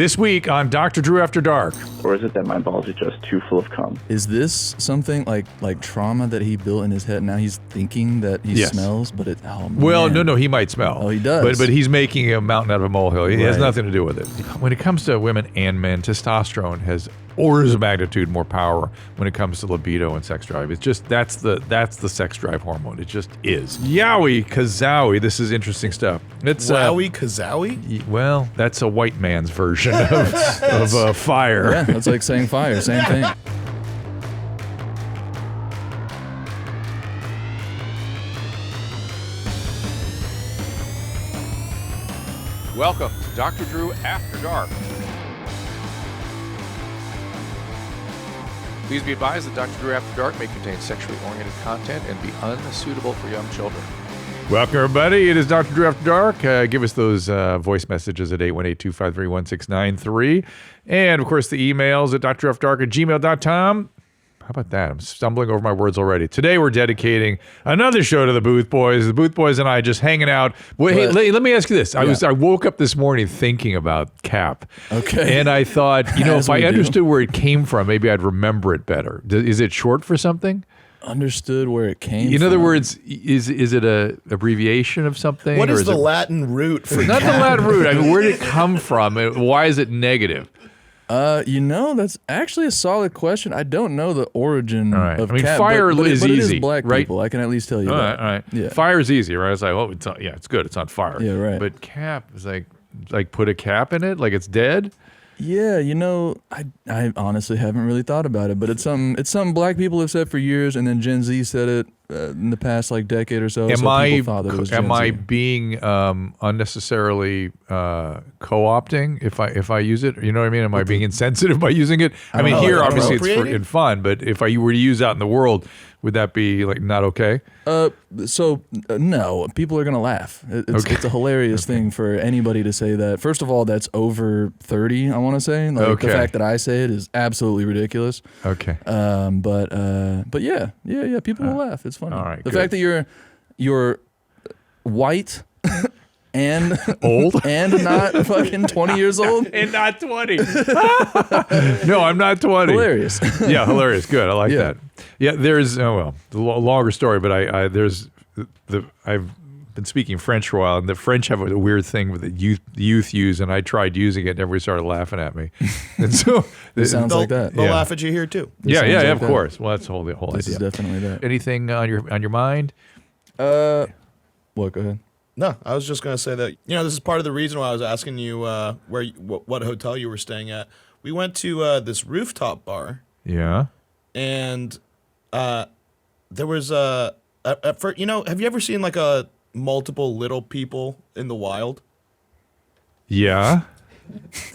This week on Dr. Drew After Dark. Or is it that my balls are just too full of cum? Is this something like trauma that he built in his head? Now he's thinking that he smells, but Well, no, he might smell. Oh, he does. But he's making a mountain out of a molehill. He has nothing to do with it. When it comes to women and men, testosterone has orders of magnitude more power when it comes to libido and sex drive. It's just that's the sex drive hormone. It just is. Yowie kazowie. This is interesting stuff. It's Wowie kazowie? Well, that's a white man's version of fire. Yeah, that's like saying fire. Same thing. Welcome to Dr. Drew After Dark. Please be advised that Dr. Drew After Dark may contain sexually oriented content and be unsuitable for young children. Welcome, everybody. It is Dr. Drew After Dark. Give us those voice messages at 818-253-1693. And, of course, the emails at drafterdark@gmail.com. How about that? I'm stumbling over my words already. Today, we're dedicating another show to the Booth Boys. The Booth Boys and I just hanging out. Well, hey, let me ask you this. I woke up this morning thinking about Cap. Okay. And I thought, if I understood where it came from, maybe I'd remember it better. Is it short for something? Understood where it came from. In other words, is it a abbreviation of something? What is the Latin root for Not Cap? the Latin root. I mean, where did it come from? Why is it negative? That's actually a solid question. I don't know the origin of Cap, fire but is it easy, is black right? people. I can at least tell you that. All right. Yeah. Fire is easy, right? It's like, it's good. It's on fire. Yeah, right. But cap is like put a cap in it, like it's dead. Yeah, I honestly haven't really thought about it, but it's something black people have said for years, and then Gen Z said it in the past decade or so. Am people thought that it was Gen Z. I being unnecessarily co-opting if I use it? You know what I mean? Am I being insensitive by using it? I mean, here obviously it's in fun, but if I were to use out in the world, would that be not okay? No, people are gonna laugh. It's a hilarious thing for anybody to say that. First of all, that's over 30. I want to say the fact that I say it is absolutely ridiculous. Okay. But yeah, people will laugh. It's funny. All right. The fact that you're white. And old and not fucking 20 years old and not 20. No, I'm not 20. Hilarious. Yeah, hilarious. Good. I like that. Yeah, there's a longer story, but I've been speaking French for a while, and the French have a weird thing that youth use, and I tried using it, and everybody started laughing at me. And so it sounds like that. They'll laugh at you here too. Yeah, of course. Well, that's the whole idea. This is definitely that. Anything on your mind? What? Go ahead. No, I was just going to say that, this is part of the reason why I was asking you what hotel you were staying at. We went to this rooftop bar. Yeah. And there was have you ever seen a multiple little people in the wild? Yeah.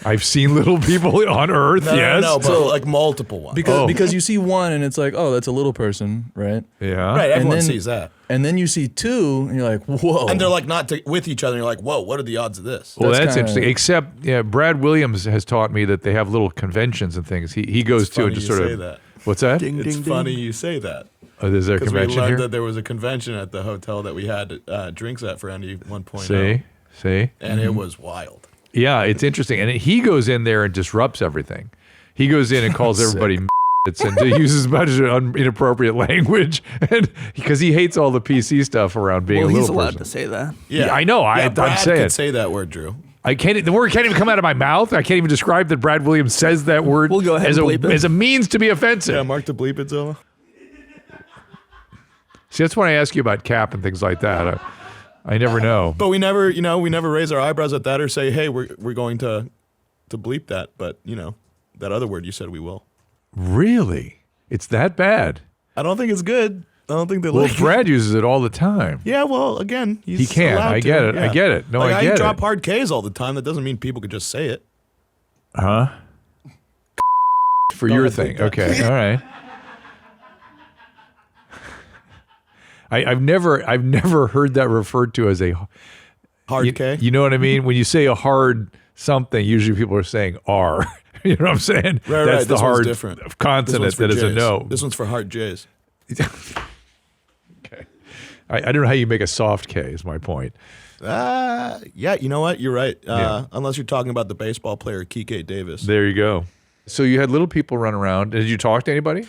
I've seen little people on Earth, yes. No, but multiple ones. Because you see one and it's like, oh, that's a little person, right? Yeah. Right, everyone sees that. And then you see two and you're like, whoa. And they're not with each other and you're like, whoa, what are the odds of this? Well, that's interesting. Except, Brad Williams has taught me that they have little conventions and things. He goes to and just sort of. That. What's that? It's funny you say that. Oh, is there a convention we learned here? that there was a convention at the hotel that we had drinks at for Enny 1.0. See? And it was wild. Yeah, it's interesting. And he goes in there and disrupts everything. He goes in and calls everybody and uses a bunch of inappropriate language, and because he hates all the PC stuff around being a little person. He's allowed to say that. Yeah, I know. Brad I'm saying. could say that word, Drew. The word can't even come out of my mouth. I can't even describe that Brad Williams says that word we'll go ahead as, and bleep it. as a means to be offensive. Yeah, mark the bleep it, Zilla. See, that's when I ask you about Cap and things like that. I never know. But we never raise our eyebrows at that or say, hey, we're going to bleep that. But, that other word you said we will. Really? It's that bad? I don't think it's good. I don't think they Well, Brad uses it all the time. Yeah, well, again, he can. I get it. Yeah. I get it. No, I get it. I drop hard K's all the time. That doesn't mean people could just say it. Huh? For your thing. Okay. All right. I've never heard that referred to as a hard K. You know what I mean? When you say a hard something, usually people are saying R. You know what I'm saying? Right. That's the this hard different. consonant that is a no. This one's for hard J's. Okay. I don't know how you make a soft K is my point. Yeah, you know what? You're right. Unless you're talking about the baseball player Kike Davis. There you go. So you had little people run around. Did you talk to anybody?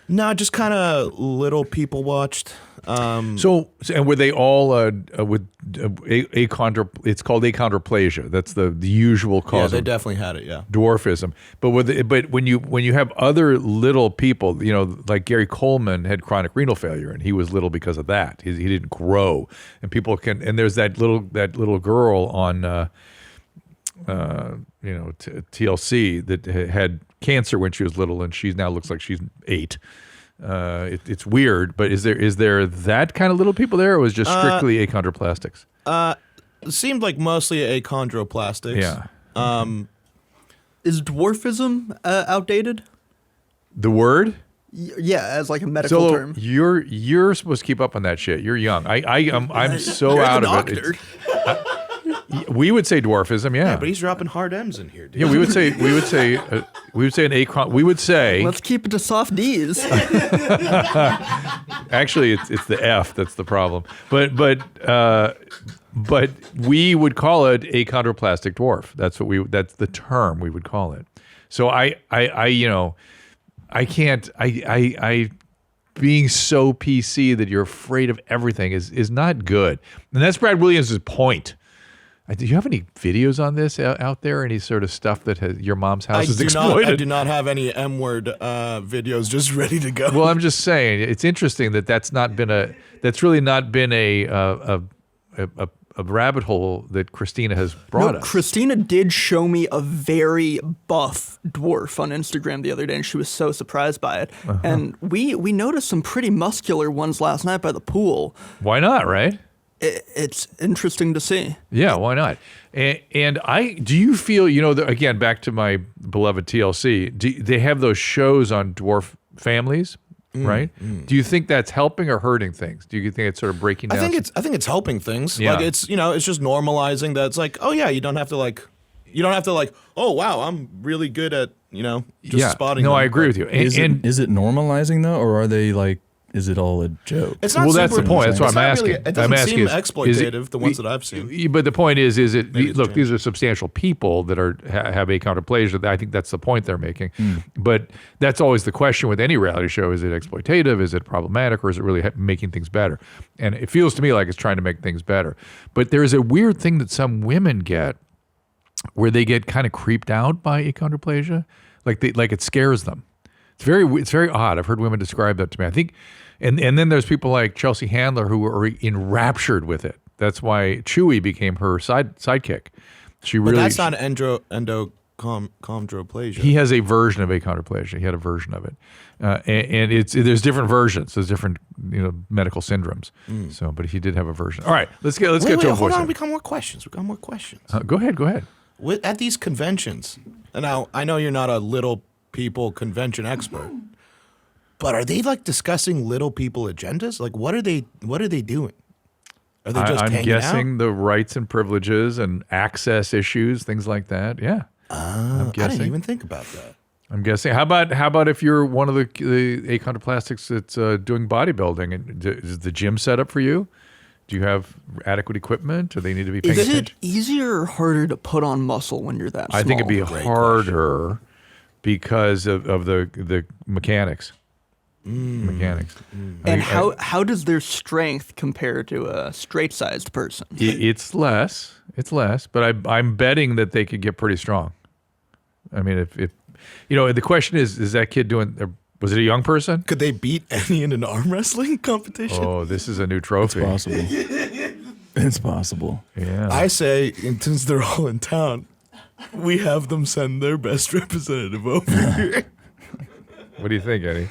No, just kind of little people watched. So and were they all with it's called achondroplasia. That's the usual cause. Yeah, they definitely had it. Yeah, dwarfism. But when you have other little people, you know, like Gary Coleman had chronic renal failure, and he was little because of that. He didn't grow, and people can. And there's that little girl on TLC that had cancer when she was little, and she now looks like she's 8. It's weird, but is there that kind of little people there, or was it just strictly achondroplastics? It seemed like mostly achondroplastics. Yeah. Is dwarfism outdated? The word? Yeah, as like a medical term. You're supposed to keep up on that shit. You're young. I'm so out of it. We would say dwarfism, yeah. But he's dropping hard M's in here, dude. Yeah, we would say an acron. We would say. Let's keep it to soft D's. Actually, it's the F that's the problem. But we would call it achondroplastic dwarf. That's the term we would call it. So I can't being so PC that you're afraid of everything is not good. And that's Brad Williams' point. Do you have any videos on this out there? Any sort of stuff that your mom's house is exploited? I do not have any M-word videos just ready to go. Well, I'm just saying it's interesting that's really not been a rabbit hole that Christina has brought us. Christina did show me a very buff dwarf on Instagram the other day, and she was so surprised by it. Uh-huh. And we noticed some pretty muscular ones last night by the pool. Why not, right? It's interesting to see. Yeah, why not? And do you feel, again, back to my beloved TLC, they have those shows on dwarf families, right? Do you think that's helping or hurting things? Do you think it's sort of breaking down? I think it's helping things. Yeah. Like it's just normalizing that. It's like, oh yeah, you don't have to oh wow, I'm really good at spotting. No, them. I agree with you. Is it normalizing though, or are they like? Is it all a joke? It's not. Well, that's the point. That's what I'm asking. Really, it doesn't seem exploitative. The ones that I've seen. But the point is look, these are substantial people that have achondroplasia. I think that's the point they're making. But that's always the question with any reality show: is it exploitative? Is it problematic? Or is it really making things better? And it feels to me like it's trying to make things better. But there is a weird thing that some women get, where they get kind of creeped out by achondroplasia, like it scares them. It's very odd. I've heard women describe that to me. I think. And then there's people like Chelsea Handler who are enraptured with it. That's why Chewy became her sidekick. But that's not endochondroplasia. He has a version of achondroplasia. He had a version of it, and there's different versions. There's different medical syndromes. So, but he did have a version. All right, let's get to a voice. Hold on, we got more questions. Go ahead. At these conventions, and now I know you're not a little people convention expert. But are they like discussing little people agendas? Like what are they doing? Are they just hanging out? I'm guessing the rights and privileges and access issues, things like that. Yeah. I'm guessing. I didn't even think about that. I'm guessing. How about if you're one of the achondroplastics that's doing bodybuilding, and is the gym set up for you? Do you have adequate equipment? Do they need to be paying attention? Is it easier or harder to put on muscle when you're that small? I think it'd be harder because of the mechanics. And how does their strength compare to a straight-sized person? It's less, but I'm betting that they could get pretty strong. I mean, if the question is that kid doing? Was it a young person? Could they beat Enny in an arm wrestling competition? Oh, this is a new trophy. It's possible. It's possible. Yeah. I say, since they're all in town, we have them send their best representative over here. What do you think, Enny?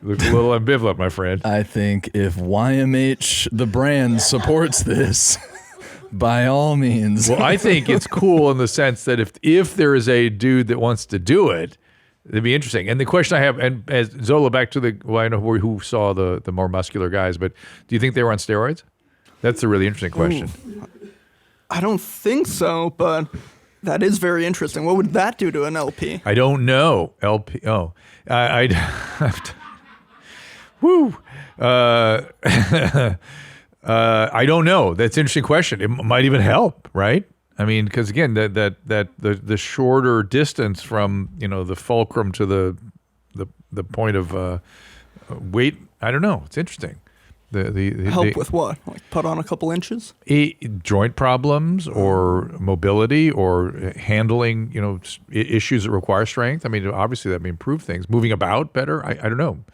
Looks a little ambivalent, my friend. I think if YMH, the brand, supports this, by all means. Well, I think it's cool in the sense that if there is a dude that wants to do it, it'd be interesting. And the question I have, and as Zola, back to I know who saw the more muscular guys, but do you think they were on steroids? That's a really interesting question. Ooh. I don't think so, but that is very interesting. What would that do to an LP? I don't know. LP. Oh, Woo. I don't know. That's an interesting question. It might even help, right? I mean, because again, the shorter distance from the fulcrum to the point of weight. I don't know. It's interesting. Help with what? Like put on a couple inches? Joint problems or mobility or handling, issues that require strength. I mean, obviously that may improve things. Moving about better. I don't know.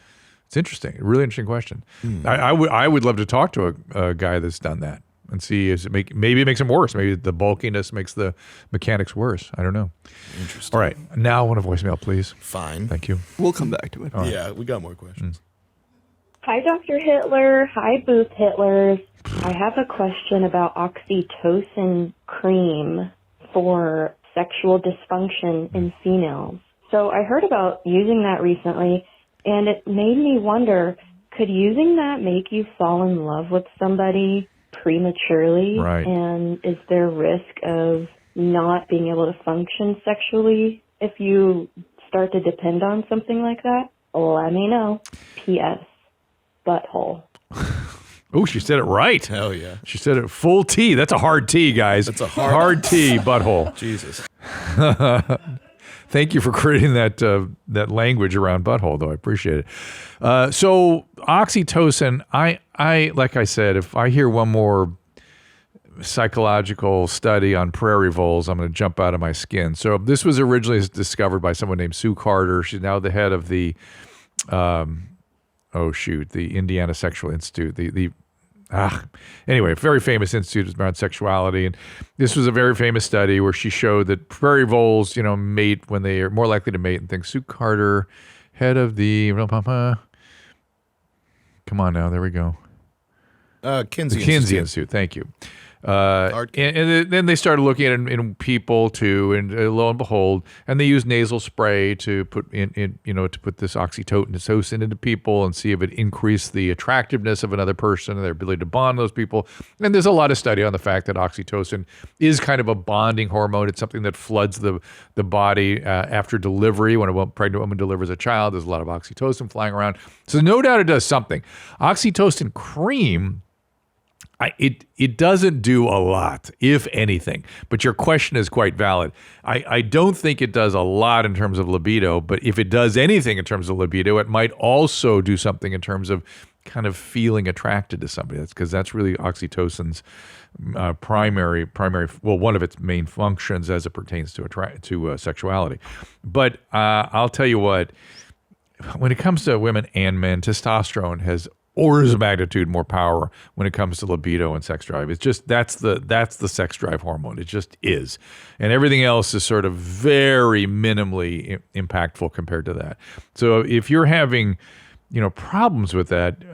It's interesting. A really interesting question. I would love to talk to a guy that's done that and see maybe it makes him worse. Maybe the bulkiness makes the mechanics worse. I don't know. Interesting. All right. Now I want a voicemail, please. Fine. Thank you. We'll come back to it. Right. Yeah, we got more questions. Hi, Dr. Hitler. Hi, Booth Hitlers. I have a question about Oxytocin Cream for sexual dysfunction in females. So I heard about using that recently, and it made me wonder, could using that make you fall in love with somebody prematurely? Right. And is there risk of not being able to function sexually if you start to depend on something like that? Let me know. P.S. Butthole. Oh, she said it right. Hell yeah. She said it full T. That's a hard T, guys. That's a hard T, butthole. Jesus. Thank you for creating that language around butthole, though. I appreciate it. So oxytocin, I like I said, if I hear one more psychological study on prairie voles, I'm going to jump out of my skin. So this was originally discovered by someone named Sue Carter. She's now the head of the the Indiana Sexual Institute. Anyway, very famous institute around sexuality. And this was a very famous study where she showed that prairie voles, mate when they are more likely to mate and things. Sue Carter, head of the, come on now, there we go. Kinsey Institute. Thank you. And then they started looking at it in people too, and lo and behold, and they used nasal spray to put to put this oxytocin into people and see if it increased the attractiveness of another person and their ability to bond those people. And there's a lot of study on the fact that oxytocin is kind of a bonding hormone. It's something that floods the body after delivery. When a pregnant woman delivers a child, there's a lot of oxytocin flying around. So no doubt it does something. Oxytocin cream. It doesn't do a lot, if anything, but your question is quite valid. I don't think it does a lot in terms of libido, but if it does anything in terms of libido, it might also do something in terms of kind of feeling attracted to somebody. That's because that's really oxytocin's primary, one of its main functions as it pertains to sexuality. But I'll tell you what, when it comes to women and men, testosterone has orders of magnitude more power when it comes to libido and sex drive. It's just that's the sex drive hormone. It just is, and everything else is sort of very minimally impactful compared to that. So if you're having problems with that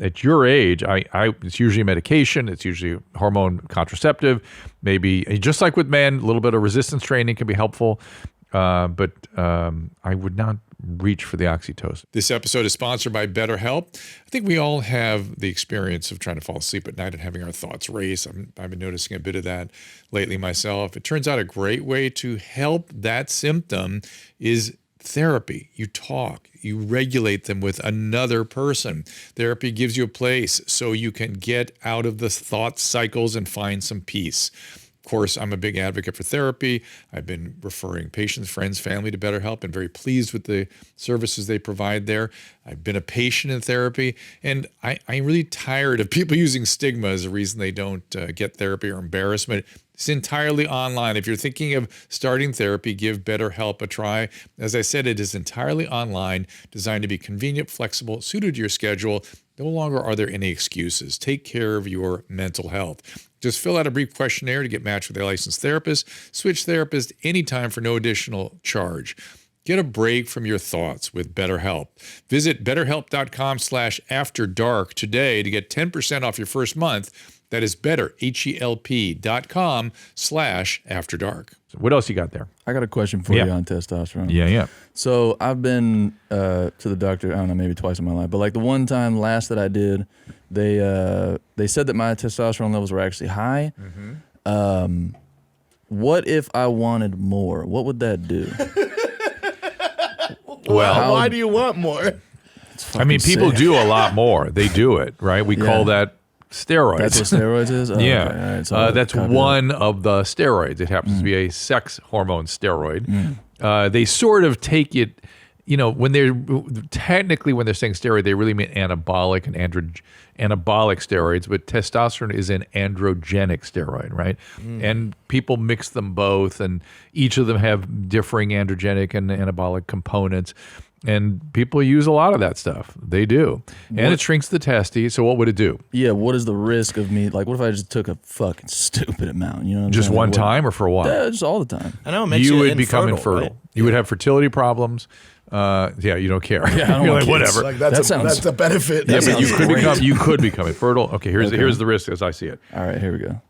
at your age, it's usually medication. It's usually hormone contraceptive. Maybe just like with men, a little bit of resistance training can be helpful. But I would not reach for the oxytocin. This episode is sponsored by BetterHelp. I think we all have the experience of trying to fall asleep at night and having our thoughts race. I've been noticing a bit of that lately myself. It turns out a great way to help that symptom is therapy. You talk, you regulate them with another person. Therapy gives you a place so you can get out of the thought cycles and find some peace. Of course, I'm a big advocate for therapy. I've been referring patients, friends, family to BetterHelp and very pleased with the services they provide there. I've been a patient in therapy, and I'm really tired of people using stigma as a reason they don't get therapy or embarrassment. It's entirely online. If you're thinking of starting therapy, give BetterHelp a try. As I said, it is entirely online, designed to be convenient, flexible, suited to your schedule. No longer are there any excuses. Take care of your mental health. Just fill out a brief questionnaire to get matched with a licensed therapist. Switch therapist anytime for no additional charge. Get a break from your thoughts with BetterHelp. Visit BetterHelp.com/AfterDark today to get 10% off your first month. That is BetterHelp.com/AfterDark. So what else you got there? I got a question for you on testosterone. Yeah. So I've been to the doctor, I don't know, maybe twice in my life, but like the one time last that I did, they said that my testosterone levels were actually high. Mm-hmm. What if I wanted more? What would that do? Why do you want more? I mean, people sick. do a lot more. They do it, right? We call that steroids. That's what steroids is? Oh, yeah. Okay. All right, so I'll That's copy one of the steroids. It happens to be a sex hormone steroid. They sort of take it, when they're technically, when they're saying steroid, they really mean anabolic and anabolic steroids, but testosterone is an androgenic steroid, right? And people mix them both, and each of them have differing androgenic and anabolic components. And people use a lot of that stuff. They do. And it shrinks the testes. So what would it do? Yeah, what is the risk of me, like, what if I just took a fucking stupid amount? You know what I'm Just saying? one Like, time or for a while? Yeah, just all the time. I know it makes You you would become infertile. right? You would have fertility problems. You don't care. Yeah, I don't You're want like, kids. whatever. Like That sounds- that's a benefit. Yeah, that but sounds you could become infertile. Okay, here's the risk as I see it. All right, here we go.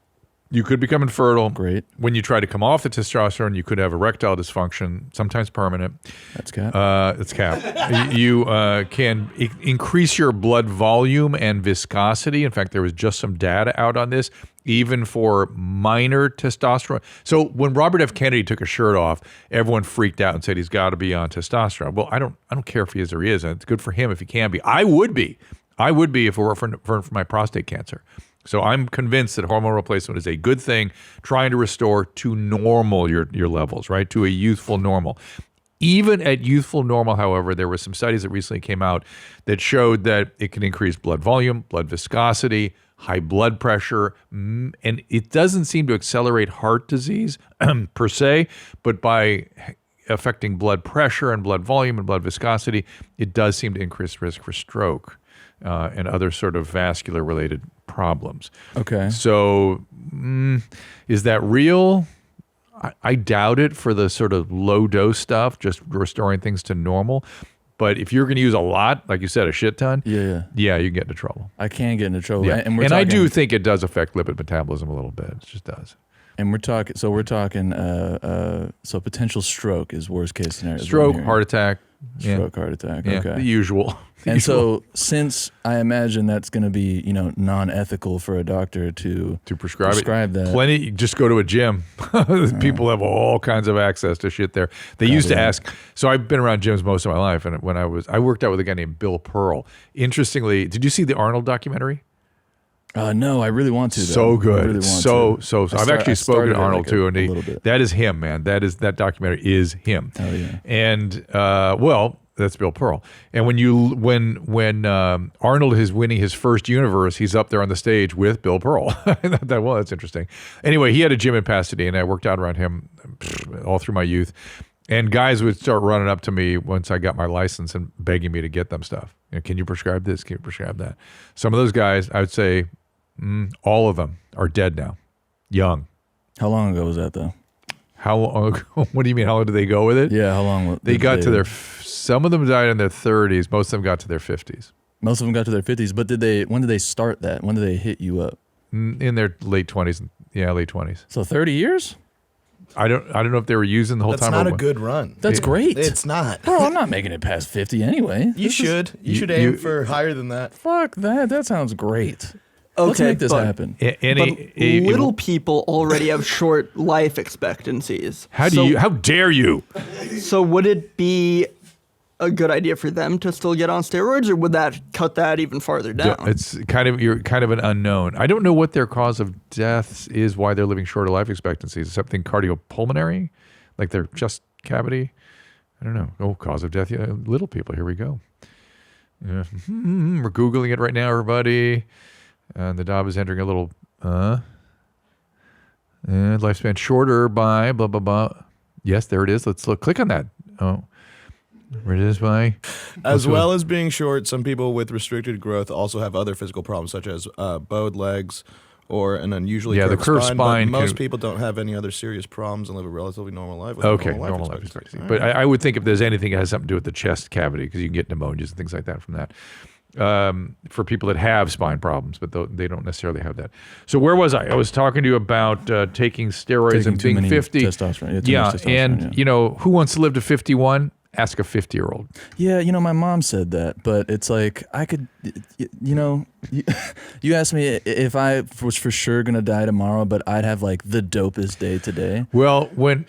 You could become infertile. Great. When you try to come off the testosterone, you could have erectile dysfunction, sometimes permanent. That's cap. It's cap. You can increase your blood volume and viscosity. In fact, there was just some data out on this, even for minor testosterone. So when Robert F. Kennedy took his shirt off, everyone freaked out and said he's got to be on testosterone. Well, I don't care if he is or he isn't. It's good for him if he can be. I would be if it were for my prostate cancer. So I'm convinced that hormone replacement is a good thing, trying to restore to normal your levels, right? To a youthful normal. Even at youthful normal, however, there were some studies that recently came out that showed that it can increase blood volume, blood viscosity, high blood pressure, and it doesn't seem to accelerate heart disease per se, but by affecting blood pressure and blood volume and blood viscosity, it does seem to increase risk for stroke and other sort of vascular related problems. Okay. So is that real? I doubt it for the sort of low dose stuff, just restoring things to normal. But if you're going to use a lot, like you said, a shit ton, Yeah. you can get into trouble. I can get into trouble. Yeah. And we're And talking, I do think it does affect lipid metabolism a little bit. It just does. And we're talking, so potential stroke is worst case scenario. is what I'm Stroke, hearing. heart attack. Stroke, heart attack. Yeah, Okay. the usual. And so, since I imagine that's going to be, non-ethical for a doctor to prescribe that. Plenty. Just go to a gym. People have all kinds of access to shit there. They used to ask. So I've been around gyms most of my life, and when I worked out with a guy named Bill Pearl. Interestingly, did you see the Arnold documentary? No, I really want to. Though. So good. I really want so. I've actually I spoken to started Arnold too, and a little bit. that is him, man. That documentary is him. Oh yeah. And that's Bill Pearl. And when Arnold is winning his first universe, he's up there on the stage with Bill Pearl. That's interesting. Anyway, he had a gym in Pasadena. I worked out around him all through my youth. And guys would start running up to me once I got my license and begging me to get them stuff. Can you prescribe this? Can you prescribe that? Some of those guys, I would say, all of them are dead now, young. How long ago was that though? How long? What do you mean? How long did they go with it? Yeah, how long? They got to their. Some of them died in their 30s. Most of them got to their 50s. Most of them got to their 50s. But when did they start that? When did they hit you up? In their late 20s. Yeah, late 20s. So 30 years? I don't know if they were using the whole That's time. not or a what. good run. That's great. It's not. Bro, I'm not making it past 50 anyway. You should. You should aim for higher than that. Fuck that. That sounds great. Okay, Let's make this but- happen. Little people already have short life expectancies. How dare you? So would it be a good idea for them to still get on steroids, or would that cut that even farther down? It's you're kind of an unknown. I don't know what their cause of death is, why they're living shorter life expectancies. Something cardiopulmonary, like their chest cavity. I don't know. Oh, cause of death. Yeah, little people. Here we go. Yeah. We're Googling it right now, everybody. And the Dob is entering a little lifespan shorter by blah, blah, blah. Yes, there it is. Let's look. Click on that. Oh, where it is by. As well as being short, some people with restricted growth also have other physical problems, such as bowed legs or an unusually the curved curved spine. spine But most can- people don't have any other serious problems and live a relatively normal life. With Okay, normal normal life expectancy. expectancy. But I would think if there's anything that has something to do with the chest cavity, because you can get pneumonias and things like that from that. For people that have spine problems, but they don't necessarily have that. So where was I? I was talking to you about taking steroids Taking and too being many 50. testosterone. Yeah, too much testosterone, and yeah. who wants to live to 51? Ask a 50-year-old. Yeah, my mom said that, but it's like I could, you asked me if I was for sure gonna die tomorrow, but I'd have like the dopest day today. Well, when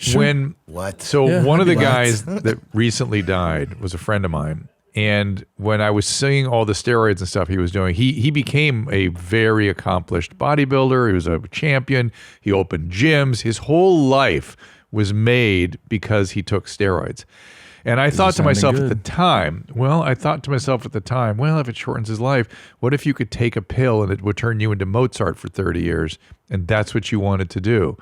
What? so Yeah, one of the I'd be guys that recently died was a friend of mine, And when I was seeing all the steroids and stuff he was doing, he became a very accomplished bodybuilder. He was a champion. He opened gyms. His whole life was made because he took steroids. And I thought to myself at the time, well, if it shortens his life, what if you could take a pill and it would turn you into Mozart for 30 years? And that's what you wanted to do.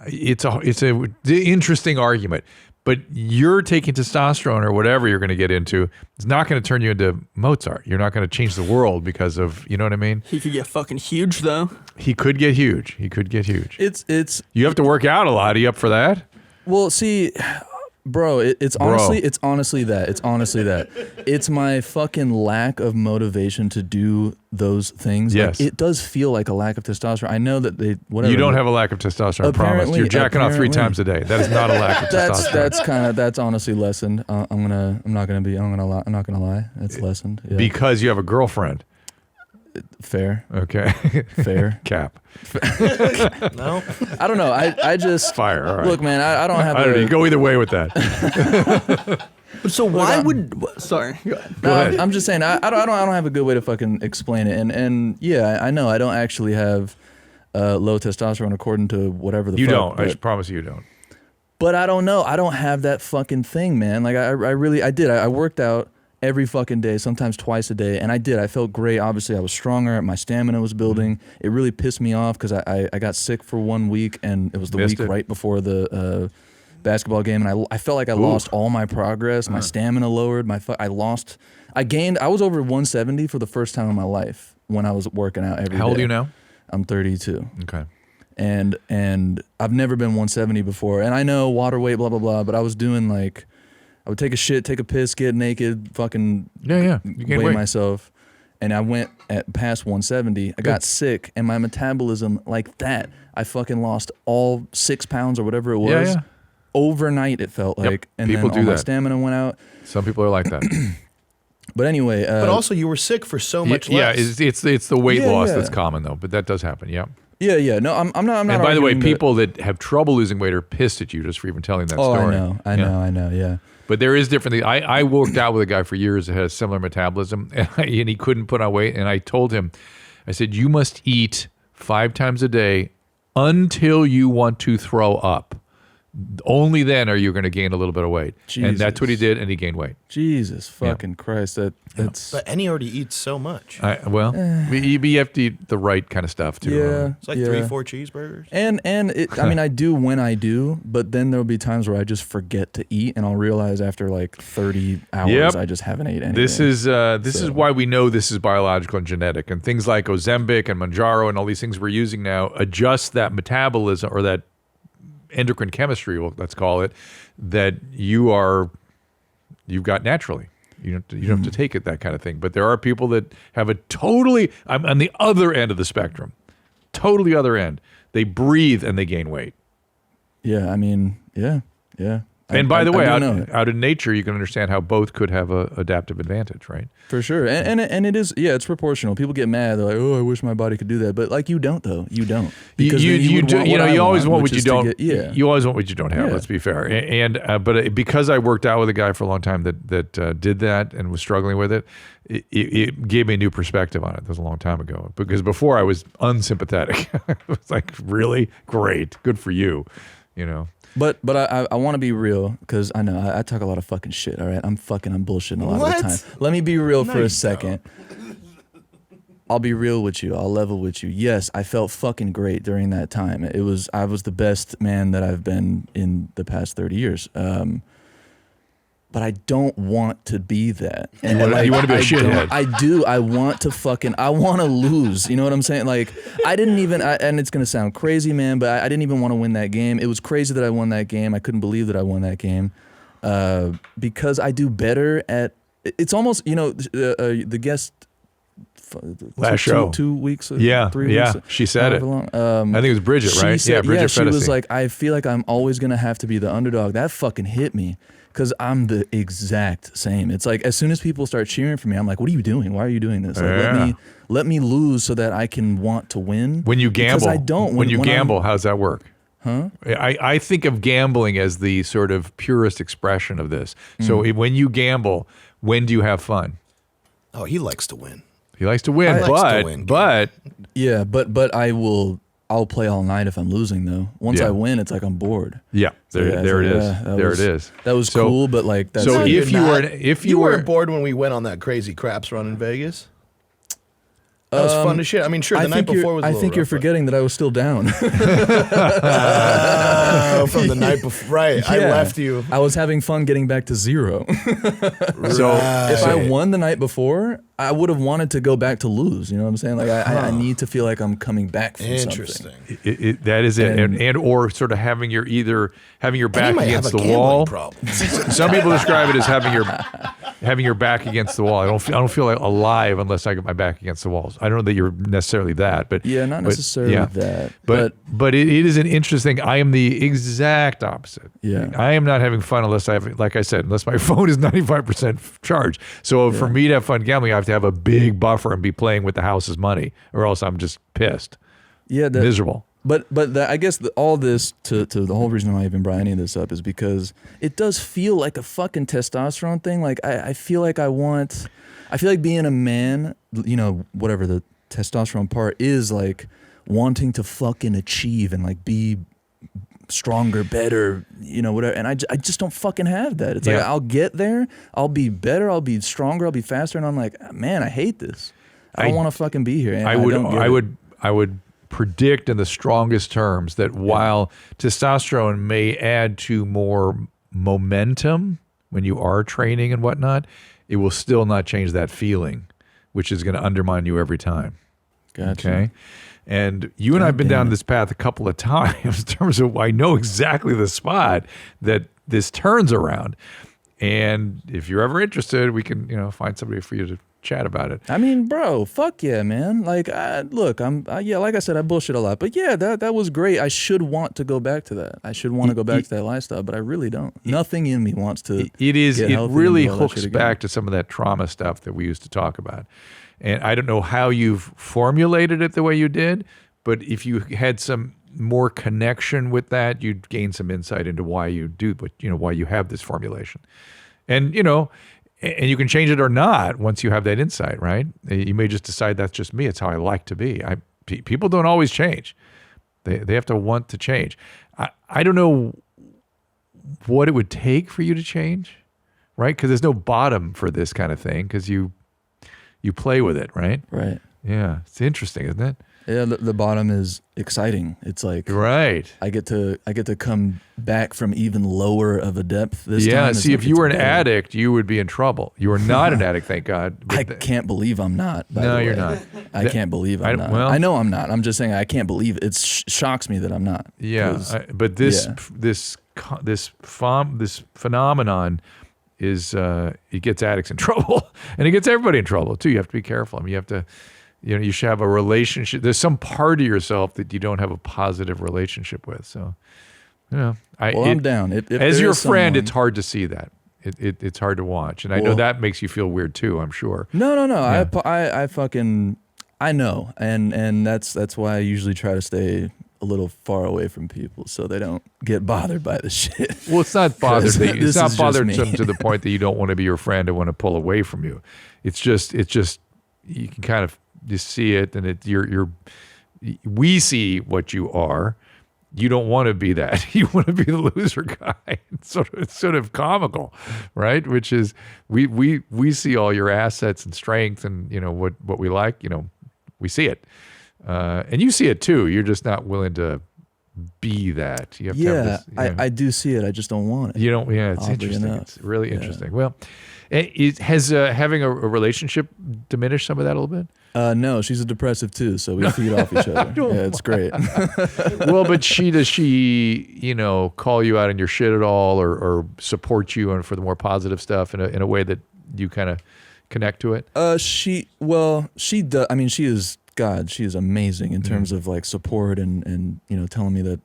It's a interesting argument. But you're taking testosterone or whatever you're going to get into, it's not going to turn you into Mozart. You're not going to change the world because of, you know what I mean? He could get fucking huge though. He could get huge. It's You have to work out a lot. Are you up for that? Well, see, bro, it's honestly that. It's my fucking lack of motivation to do those things. Yes. Like, it does feel like a lack of testosterone. I know that whatever. You don't have a lack of testosterone, I promise. You're jacking off 3 times a day. That is not a lack of testosterone. That's honestly lessened. I'm not gonna lie. It's lessened. Yeah. Because you have a girlfriend. Fair. Okay. Fair. Cap. No. I don't know. I just Fire. All right. Look, man. I don't have. I don't know. You go either way with that. So why would? Sorry. Go ahead. Go ahead. I'm just saying. I don't have a good way to fucking explain it. And yeah, I know I don't actually have low testosterone according to whatever the. You fuck, don't. But, I promise you don't. But I don't know. I don't have that fucking thing, man. Like I did. I worked out every fucking day, sometimes twice a day, and I did. I felt great. Obviously, I was stronger. My stamina was building. It really pissed me off because I got sick for 1 week, and it was the week right before the basketball game, and I felt like I lost all my progress. My stamina lowered. I was over 170 for the first time in my life when I was working out every day. How old are you now? I'm 32. Okay. And I've never been 170 before, and I know water weight, blah blah blah, but I was doing like, I would take a shit, take a piss, get naked, fucking You gain weigh weight. myself, and I went at past 170. I got sick, and my metabolism like that, I fucking lost all 6 pounds or whatever it was. Yeah. Overnight, it felt like, and People then do all my that. stamina went out. Some people are like that. But anyway, But also, you were sick for so much less. It's the weight loss yeah. that's common though, but that does happen. Yeah. yeah. No, I'm not. And by the way, arguing that- people that have trouble losing weight are pissed at you just for even telling that Oh, story. I know. Yeah. But there is different things. I worked out with a guy for years that had a similar metabolism, and he couldn't put on weight. And I told him, I said, you must eat 5 times a day until you want to throw up. Only then are you going to gain a little bit of weight. And that's what he did, and he gained weight. Jesus fucking Christ, that's But Enny already eats so much. You have to eat the right kind of stuff too. yeah. It's like 3-4 cheeseburgers. And I mean, I do when I do, but then there'll be times where I just forget to eat, and I'll realize after like 30 hours I just haven't ate anything. This is why we know this is biological and genetic, and things like Ozempic and Mounjaro and all these things we're using now adjust that metabolism or that endocrine chemistry, let's call it, that you've got naturally. You don't have to take it, that kind of thing. But there are people that have I'm on the other end of the spectrum, totally other end. They breathe and they gain weight. Yeah, I mean, yeah. And by the way, I do know. out in nature, you can understand how both could have a adaptive advantage, right? For sure, and it is, it's proportional. People get mad. They're like, "Oh, I wish my body could do that," but like, you don't, though. You don't. Because you always want what you don't. You always want what you don't have. Yeah. Let's be fair. But because I worked out with a guy for a long time that did that and was struggling with it, it gave me a new perspective on it. That was a long time ago. Because before I was unsympathetic. It was like, really great, good for you, you know. But I want to be real, because I know I talk a lot of fucking shit. All right, I'm bullshitting a lot of the time. Let me be real for a second. I'll be real with you. I'll level with you. Yes, I felt fucking great during that time. I was the best man that I've been in the past 30 years. But I don't want to be that. And you want to be a shithead. I do. I want to lose. You know what I'm saying? Like, I didn't even, and it's going to sound crazy, man, but I didn't even want to win that game. It was crazy that I won that game. I couldn't believe that I won that game. Because I do better at, it's almost, the guest, last show 2 weeks, 3 weeks. Yeah, she said it. Long. I think it was Bridget, right? Said, Bridget she Fedesi. was like, I feel like I'm always going to have to be the underdog. That fucking hit me. Because I'm the exact same. It's like, as soon as people start cheering for me, I'm like, what are you doing? Why are you doing this? Like, let me lose so that I can want to win. When you gamble, because I don't. When you gamble, how's that work? I think of gambling as the sort of purest expression of this. So when you gamble, when do you have fun? Oh, he likes to win. He likes to win, but Yeah, but I'll play all night if I'm losing though. Once Yeah. I win, it's like I'm bored. yeah, there it is. There it is. That was So- cool, but like that's So it. if you were weren't bored when we went on that crazy craps run in Vegas. That was fun as shit. I mean, sure, the night before was. I think you're forgetting that I was still down. from the night before. Right, I Yeah. left you. I was having fun getting back to zero. so If I won the night before, I would have wanted to go back to lose. You know what I'm saying? Like I need to feel like I'm coming back from Interesting. something. that is it, and or sort of having your back might against have a the wall. gambling problem. Some people describe it as having your back against the wall. I don't feel like alive unless I get my back against the walls. I don't know that you're necessarily that, but Yeah, not necessarily that. But it is an interesting. I am the exact opposite. Yeah. I am not having fun unless like I said, unless my phone is 95% charged. So for me to have fun gambling, I have to have a big buffer and be playing with the house's money, or else I'm just pissed, miserable. But I guess all this to the whole reason why I even brought any of this up is because it does feel like a fucking testosterone thing. Like I feel like I feel like being a man, you know, whatever the testosterone part is, like wanting to fucking achieve and like be stronger, better, you know, whatever. And I just don't fucking have that. It's like I'll get there, I'll be better, I'll be stronger, I'll be faster, and I'm like, man, I hate this. I don't want to fucking be here. And I would predict in the strongest terms that while testosterone may add to more momentum when you are training and whatnot, it will still not change that feeling, which is going to undermine you every time. Gotcha. Okay. And you and I have been down this path a couple of times in terms of I know exactly the spot that this turns around. And if you're ever interested, we can, find somebody for you to chat about it. I mean, bro, fuck yeah, man. Like, look, like I said, I bullshit a lot, but yeah, that was great. I should want to go back to that. I should want to go back to that lifestyle, but I really don't. Nothing in me wants to. It really hooks back to some of that trauma stuff that we used to talk about. And I don't know how you've formulated it the way you did, but if you had some more connection with that, you'd gain some insight into why you do, why you have this formulation. And, and you can change it or not once you have that insight, right? You may just decide that's just me. It's how I like to be. People don't always change. They have to want to change. I don't know what it would take for you to change, right? Because there's no bottom for this kind of thing because you play with it, right? Right. Yeah. It's interesting, isn't it? Yeah, the bottom is exciting. It's like right. I get to come back from even lower of a depth this time. Yeah, It's see, like if you were an addict, you would be in trouble. You are not an addict, thank God. I can't believe I'm not. No, you're not. I can't believe I'm not. Well, I know I'm not. I'm just saying I can't believe it. It shocks me that I'm not. Yeah, but this phenomenon is it gets addicts in trouble, and it gets everybody in trouble too. You have to be careful. I mean, you have to. You should have a relationship. There's some part of yourself that you don't have a positive relationship with. So, I'm down. If as your friend, someone, it's hard to see that. It's hard to watch, and I know that makes you feel weird too. I'm sure. No. Yeah. I know, and that's why I usually try to stay a little far away from people so they don't get bothered by the shit. Well, it's not bothered. It's not bothered to the point that you don't want to be your friend and want to pull away from you. It's just you can kind of. You see it, and we see what you are. You don't want to be that. You want to be the loser guy. It's sort of comical, right? Which is we see all your assets and strength, and what we like. We see it, and you see it too. You're just not willing to be that. You have to have this, I do see it. I just don't want it. You don't. Yeah, it's interesting. Enough. It's really interesting. Well, has having a relationship diminished some of that a little bit? No, she's a depressive too, so we feed off each other. Yeah, it's great. Well, but does she call you out on your shit at all, or support you and for the more positive stuff in a way that you kind of connect to it? She does. I mean, she is amazing in terms of like support and telling me that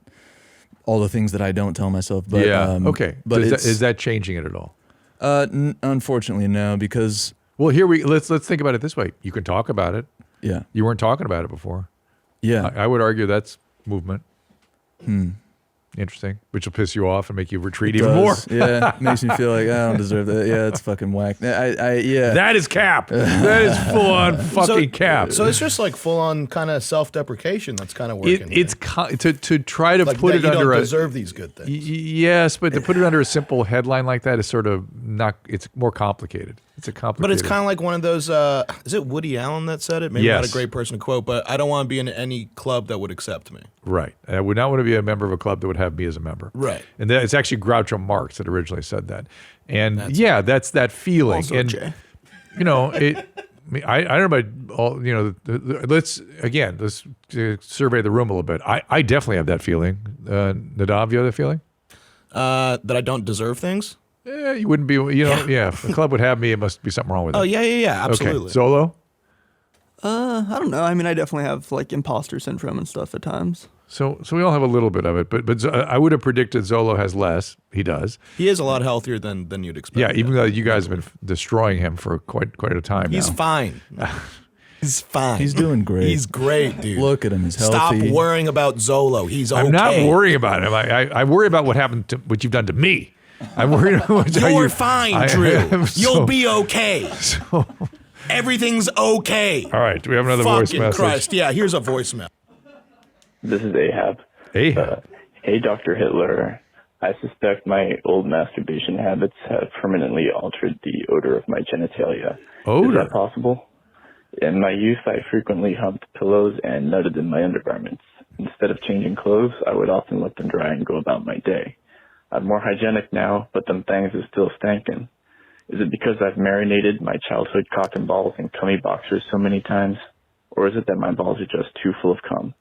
all the things that I don't tell myself. But okay. But is that changing it at all? Unfortunately, no, because. Well, let's think about it this way. You can talk about it. Yeah. You weren't talking about it before. Yeah. I would argue that's movement. Interesting. Which will piss you off and make you retreat It even more. does. Yeah, makes me feel like I don't deserve that. Yeah, it's fucking whack. Yeah. That is cap. That is full on fucking cap. So it's just like full on kind of self-deprecation that's kind of working. It's to try to like put it you under don't a deserve these good things. yes, but to put it under a simple headline like that is sort of not. It's more complicated. It's a complicated. But it's kind of like one of those. Is it Woody Allen that said it? Maybe not a great person to quote, but I don't want to be in any club that would accept me. right. I would not want to be a member of a club that would have me as a member. Right. And it's actually Groucho Marx that originally said that. And that's that feeling. Also and Jay. you know it. I don't know about all. You know, let's survey the room a little bit. I definitely have that feeling. Nadav, you have that feeling? That I don't deserve things. Yeah, you wouldn't be. You know, yeah. If a club would have me, it must be something wrong with it. Oh yeah, absolutely. Okay. Zolo. I don't know. I mean, I definitely have like imposter syndrome and stuff at times. So we all have a little bit of it, but I would have predicted Zolo has less. He does. He is a lot healthier than you'd expect. Yeah, even though you guys have been destroying him for quite a time He's now. fine. He's fine. He's doing great. He's great, dude. Look at him. He's Stop healthy. worrying about Zolo. He's okay. I'm not worrying about him. I worry about what you've done to me. I'm worried about You're fine, Drew. You'll be okay. So, Everything's okay. all right. Do we have another voice Fucking message? Christ. Yeah, here's a voicemail. This is Ahab. Ahab. Hey, Dr. Hitler. I suspect my old masturbation habits have permanently altered the odor of my genitalia. Odor? Is that possible? In my youth, I frequently humped pillows and nutted in my undergarments. Instead of changing clothes, I would often let them dry and go about my day. I'm more hygienic now, but them things is still stankin'. Is it because I've marinated my childhood cock and balls in cummy boxers so many times? Or is it that my balls are just too full of cum?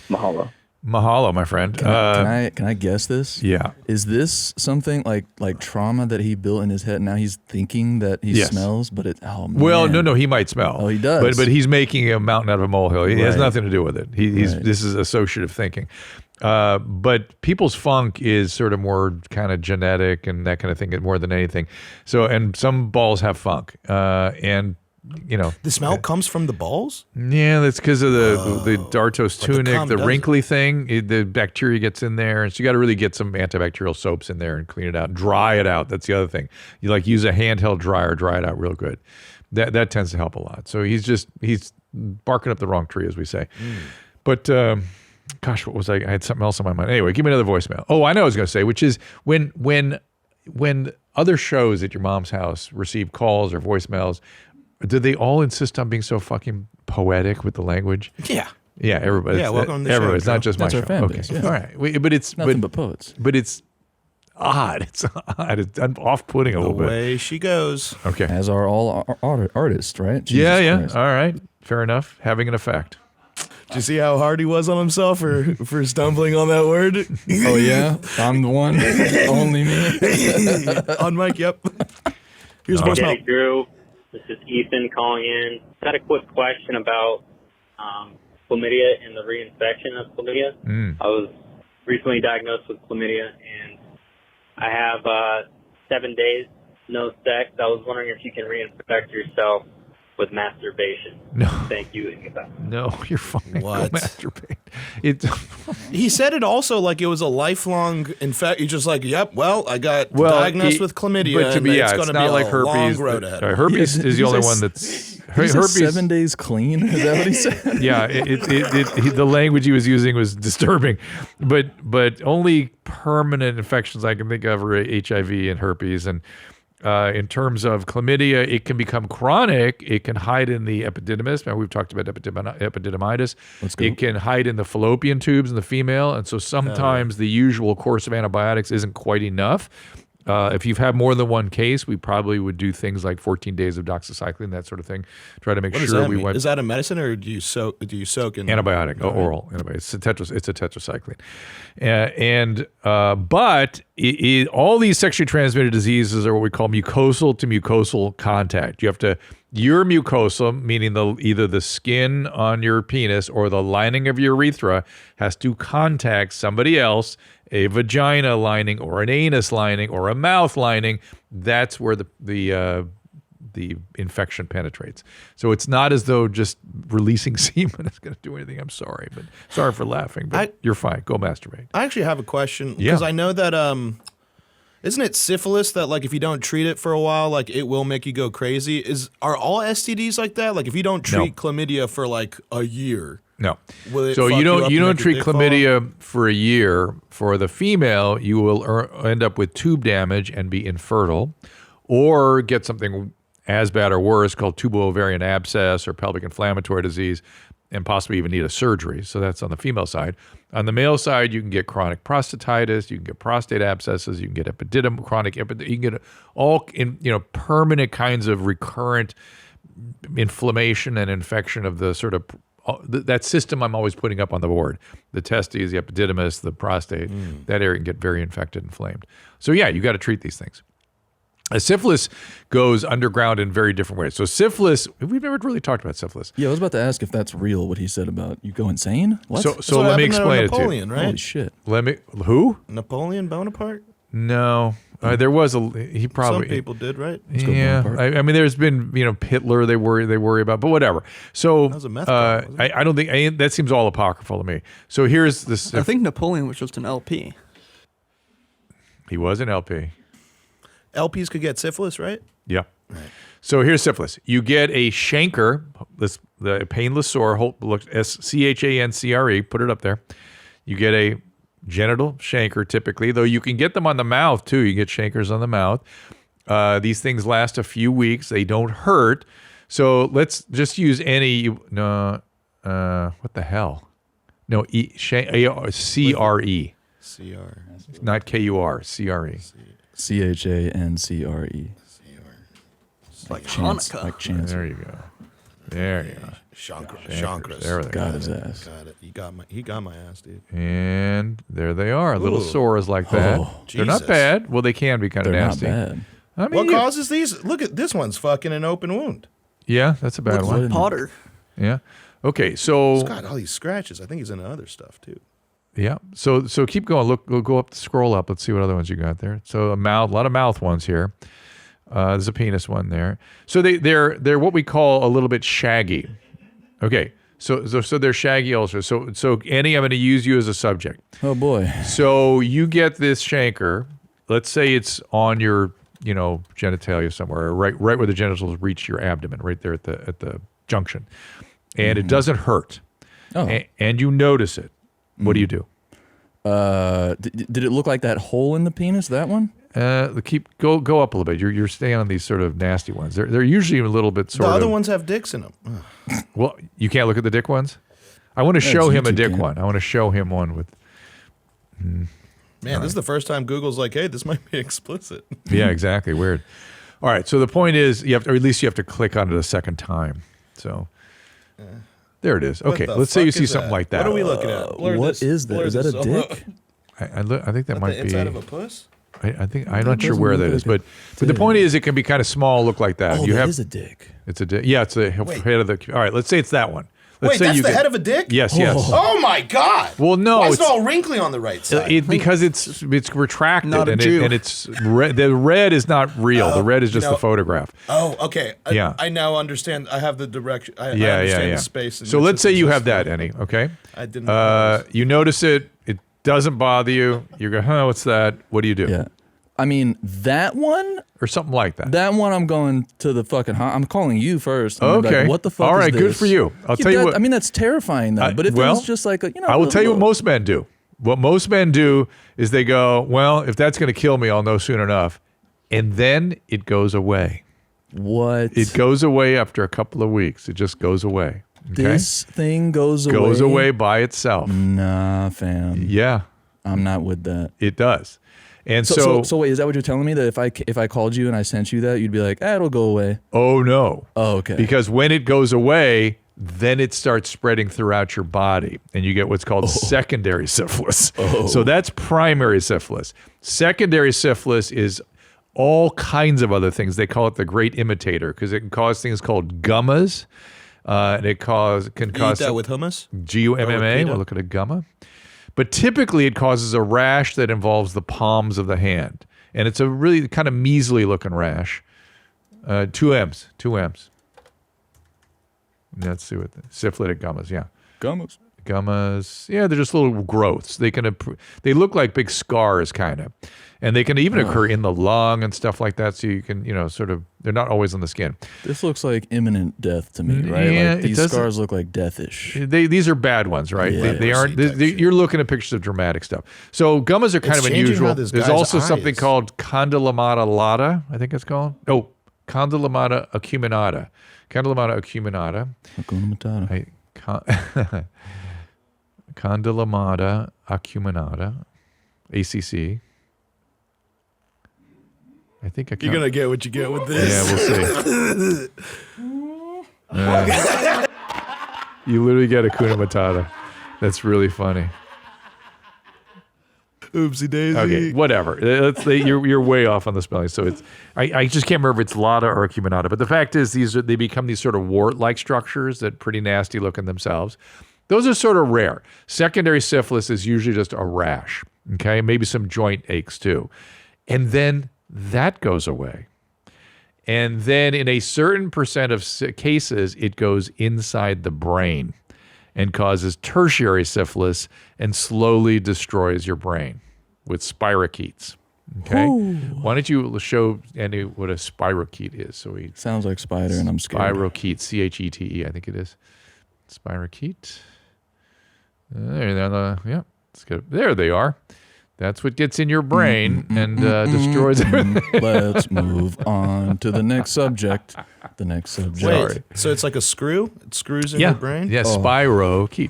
Mahalo. Mahalo, my friend. Can I guess this? Yeah. Is this something like trauma that he built in his head? Now he's thinking that he Yes. smells, but man. Well, no, he might smell. Oh, he does. But he's making a mountain out of a molehill. He has Right. nothing to do with it. He's Right. This is associative thinking. But people's funk is sort of more kind of genetic and that kind of thing more than anything. So, and some balls have funk, and you know, The smell comes from the balls? yeah, that's because of the Dartos But the tunic, cum the doesn't. wrinkly thing. The bacteria gets in there, and so you got to really get some antibacterial soaps in there and clean it out, dry it out. That's the other thing. You like use a handheld dryer, dry it out real good. That tends to help a lot. So he's barking up the wrong tree, as we say. But gosh, what was I had something else on my mind. Anyway, give me another voicemail. Oh, I know what I was going to say, which is when other shows at your mom's house receive calls or voicemails, do they all insist on being so fucking poetic with the language? Yeah. Yeah, everybody. Yeah, welcome to the show, everybody. It's not Joe. just That's my our show. fan Okay, base, yeah. all right. But it's Nothing but poets. But it's odd. It's odd. It's off-putting a The little bit. way she goes. Okay. As are all artists, right? Jesus Yeah. Christ. All right. Fair enough. Having an effect. Did you see how hard he was on himself for stumbling on that word? Oh yeah, I'm the one. Only me. On mic, yep. Here's Okay. voicemail. Hey, Drew. This is Ethan calling in. Just had a quick question about chlamydia and the reinfection of chlamydia. I was recently diagnosed with chlamydia, and I have 7 days no sex. I was wondering if you can reinfect yourself with masturbation. No. Thank you, and goodbye. No, you're fine. What? Go masturbate. It's He said it also like it was a lifelong infection. He's just like, yep, well, I got diagnosed with chlamydia, But to and be, it's it's going to not be like a herpes. long road ahead. Herpes Yeah, is the he's only a- one that's He said herpes. 7 days clean. Is that what he said? Yeah, the language he was using was disturbing, but only permanent infections I can think of are HIV and herpes. And in terms of chlamydia, it can become chronic. It can hide in the epididymis. Now, we've talked about epididymitis. Let's go. It can hide in the fallopian tubes in the female, and so sometimes the usual course of antibiotics isn't quite enough. If you've had more than one case, we probably would do things like 14 days of doxycycline, that sort of thing. Try to make What does sure that we mean? went Is that a medicine, or do you soak in antibiotic, oral antibiotic. It's a tetracycline, but all these sexually transmitted diseases are what we call mucosal to mucosal contact. You have to your mucosa, meaning either the skin on your penis or the lining of your urethra, has to contact somebody else, a vagina lining or an anus lining or a mouth lining. That's where the the infection penetrates. So it's not as though just releasing semen is going to do anything. I'm sorry, but sorry for laughing, but you're fine. Go masturbate. I actually have a question because I know that isn't it syphilis that like if you don't treat it for a while, like it will make you go crazy? Are all STDs like that? Like if you don't treat chlamydia for like a year, no. So you don't treat chlamydia for a year. For the female, you will end up with tube damage and be infertile, or get something as bad or worse called tubo-ovarian abscess or pelvic inflammatory disease, and possibly even need a surgery. So that's on the female side. On the male side, you can get chronic prostatitis, you can get prostate abscesses, you can get chronic you can get all permanent kinds of recurrent inflammation and infection of the sort of that system I'm always putting up on the board. The testes, the epididymis, the prostate, that area can get very infected and inflamed. So yeah, you got to treat these things. Syphilis goes underground in very different ways. So syphilis, we've never really talked about syphilis. Yeah, I was about to ask if that's real, what he said about you go insane? What? So let me explain it to you. Napoleon, right? Holy shit. Who? Napoleon Bonaparte? No. There was he probably. Some people did, right? Yeah. I mean, there's been, Hitler they worry about, but whatever. So that was a meth problem, I don't think, that seems all apocryphal to me. So here's this. I think Napoleon was just an LP. He was an LP. LPs could get syphilis, right? Yeah. Right. So here's syphilis. You get a chancre, the painless sore, SCHANCRE, put it up there. You get a genital chancre typically, though you can get them on the mouth too. You get chancres on the mouth. These things last a few weeks. They don't hurt. So let's just use any, what the hell? No, CRE. Not KUR, CRE. CHANCRE. Like chance. Hanukkah. Like chance. There you go. There you go. Chancres. There they Got go. his ass. Got it. He got my ass, dude. And there they are. Little sores like that. Oh, They're not Jesus. bad. Well, they can be kind of They're nasty. not bad. I mean, What causes these? Look at this one's fucking an open wound. Yeah, that's a bad Looks one. like Potter. Yeah. Okay, so He's got all these scratches. I think he's into other stuff too. yeah, so keep going. Look, we'll go up, scroll up. Let's see what other ones you got there. So a lot of mouth ones here. There's a penis one there. So they're what we call a little bit shaggy. Okay, so they're shaggy ulcers. So Enny, I'm going to use you as a subject. Oh boy. So you get this chancre. Let's say it's on your genitalia somewhere, right where the genitals reach your abdomen, right there at the junction, and it doesn't hurt. Oh. And you notice it. What do you do? Did it look like that hole in the penis? That one? Go up a little bit. You're staying on these sort of nasty ones. They're usually a little bit The other ones have dicks in them. Well, you can't look at the dick ones. I want to show him a YouTube dick can't. one. I want to show him one with. Man, this is the first time Google's like, "Hey, this might be explicit." Yeah, exactly. Weird. All right. So the point is, you have to, or at least you have to click on it a second time. So. There it is. Okay, let's say you see something like that. What are we looking at? What is that? Is that a dick? I think that might the be inside of a puss. I think I'm not sure doesn't where look that like is, a but the point is, it can be kind of small, look like that. Oh, you that have is a dick. it's a dick. Yeah, it's the head of the. All right, let's say it's that one. Let's Wait, say that's you the get- head of a dick? Yes, yes. Oh my god! Well, no, Why is it it's all wrinkly on the right side? because it's retracted Not a and Jew. it's red. The red is not real. The red is just the photograph. Oh, okay. Yeah. I now understand. I have the direction. I Yeah, understand yeah. the space. So let's say you have that, Enny. Okay. I didn't know. You notice it. It doesn't bother you. You go, huh? What's that? What do you do? Yeah. I mean, that one, Or something like that. I'm going to the fucking. I'm calling you first. I'm gonna be Okay. Like, what the fuck? All is right, good this? for you. I'll tell you that- what- I mean, that's terrifying though. But if it was just like I will tell you what most men do. What most men do is they go, well, if that's going to kill me, I'll know soon enough. And then it goes away. What? It goes away after a couple of weeks. It just goes away. Okay? This thing goes away. Goes away by itself. Nah, fam. Yeah, I'm not with that. it does. And So wait, is that what you're telling me? That if I called you and I sent you that, you'd be like, it'll go away. oh no. Oh, okay. Because when it goes away, then it starts spreading throughout your body and you get what's called secondary syphilis. So that's primary syphilis. Secondary syphilis is all kinds of other things. They call it the great imitator because it can cause things called gummas. And it can cause Eat that with hummus. Gumma. Or We'll look at a gumma. But typically it causes a rash that involves the palms of the hand. And it's a really kind of measly looking rash. 2 M's. 2 M's. Let's see what syphilitic gummas. Yeah. Gummas. Yeah, they're just little growths. They look like big scars, kind of. And they can even occur in the lung and stuff like that. So you can, sort of, they're not always on the skin. This looks like imminent death to me, right? Yeah, like these scars look like deathish. These are bad ones, right? Yeah, they aren't. You're looking at pictures of dramatic stuff. So gummas are kind of unusual. There's also something called Condylomata lata, I think it's called. Oh, Condylomata acuminata. Condylomata acuminata. Condylomata acuminata, ACC. I think you're gonna get what you get with this. Yeah, we'll see. You literally get Hakuna Matata. That's really funny. Oopsie daisy. Okay, whatever. You're way off on the spelling. So it's I just can't remember if it's lata or acuminata. But the fact is, they become these sort of wart-like structures that pretty nasty looking themselves. Those are sort of rare. Secondary syphilis is usually just a rash. Okay, maybe some joint aches too, and then that goes away. And then in a certain percent of cases, it goes inside the brain and causes tertiary syphilis and slowly destroys your brain with spirochetes. Okay? Ooh. Why don't you show Enny what a spirochete is? Sounds like spider and I'm scared. Spirochete, Chete, I think it is. Spirochete. Yeah, there they are. That's what gets in your brain and destroys everything. Let's move on to the next subject. Wait, sorry. So it's like a screw? It screws in your brain? Yeah, spirochete.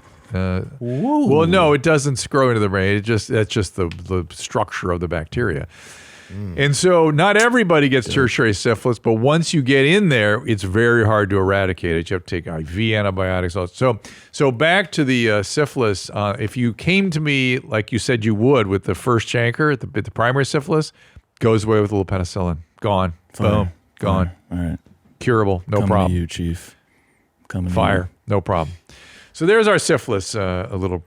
Well, no, it doesn't screw into the brain. That's just the structure of the bacteria. And so not everybody gets tertiary syphilis, but once you get in there, it's very hard to eradicate it. You have to take IV antibiotics. So back to the syphilis. If you came to me like you said you would with the first chancre, the primary syphilis, goes away with a little penicillin. Gone. Boom. Gone. All right. Curable. No problem. Coming to you, Chief. Coming Fire. No problem. So there's our syphilis, a little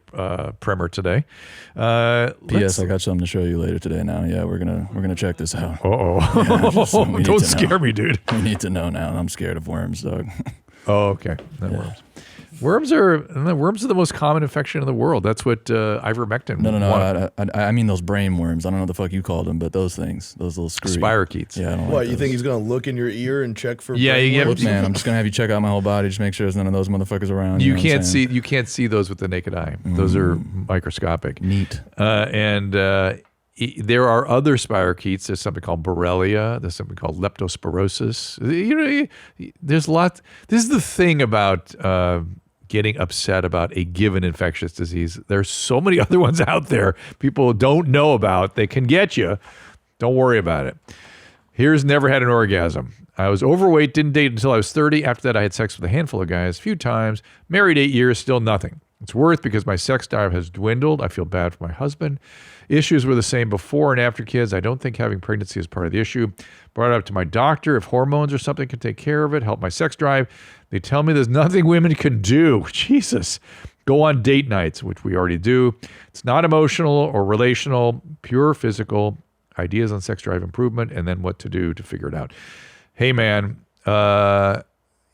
primer today. P.S. I got something to show you later today. Now, yeah, we're gonna check this out. Don't scare me, dude. We need to know now. I'm scared of worms, dog. Oh, okay. Worms. Worms are the most common infection in the world. That's what ivermectin. No. I mean those brain worms. I don't know what the fuck you called them, but those things, those little screwy spirochetes. Yeah, I don't what you think he's gonna look in your ear and check for? Yeah, look, man. I'm just gonna have you check out my whole body, just make sure there's none of those motherfuckers around. You can't see those with the naked eye. Those are microscopic. Neat. There are other spirochetes. There's something called Borrelia. There's something called leptospirosis. There's lots. This is the thing about getting upset about a given infectious disease. There's so many other ones out there people don't know about. They can get you. Don't worry about it. Here's never had an orgasm. I was overweight, didn't date until I was 30. After that, I had sex with a handful of guys, a few times. Married 8 years, still nothing. It's worth because my sex drive has dwindled. I feel bad for my husband. Issues were the same before and after kids. I don't think having pregnancy is part of the issue. Brought it up to my doctor. If hormones or something can take care of it, help my sex drive. They tell me there's nothing women can do. Jesus. Go on date nights, which we already do. It's not emotional or relational, pure physical. Ideas on sex drive improvement, and then what to do to figure it out. Hey, man,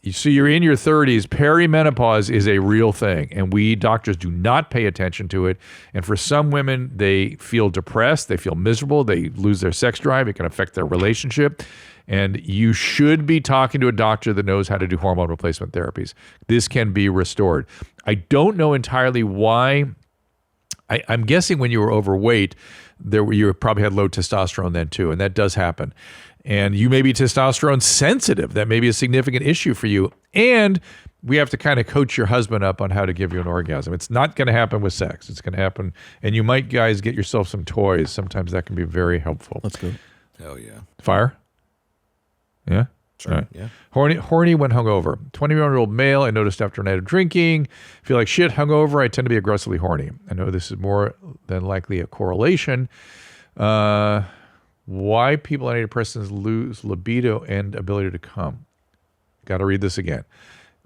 you see, you're in your 30s. Perimenopause is a real thing, and we doctors do not pay attention to it. And for some women, they feel depressed, they feel miserable, they lose their sex drive. It can affect their relationship. And you should be talking to a doctor that knows how to do hormone replacement therapies. This can be restored. I don't know entirely why. I'm guessing when you were overweight, you probably had low testosterone then too, and that does happen. And you may be testosterone sensitive. That may be a significant issue for you. And we have to kind of coach your husband up on how to give you an orgasm. It's not going to happen with sex. It's going to happen. And you might, guys, get yourself some toys. Sometimes that can be very helpful. Let's go. Hell yeah. Fire? Yeah? Sure. Right. Yeah. Horny when hungover. 21-year-old male. I noticed after a night of drinking, feel like shit hungover. I tend to be aggressively horny. I know this is more than likely a correlation. Why people on antidepressants lose libido and ability to come. Got to read this again.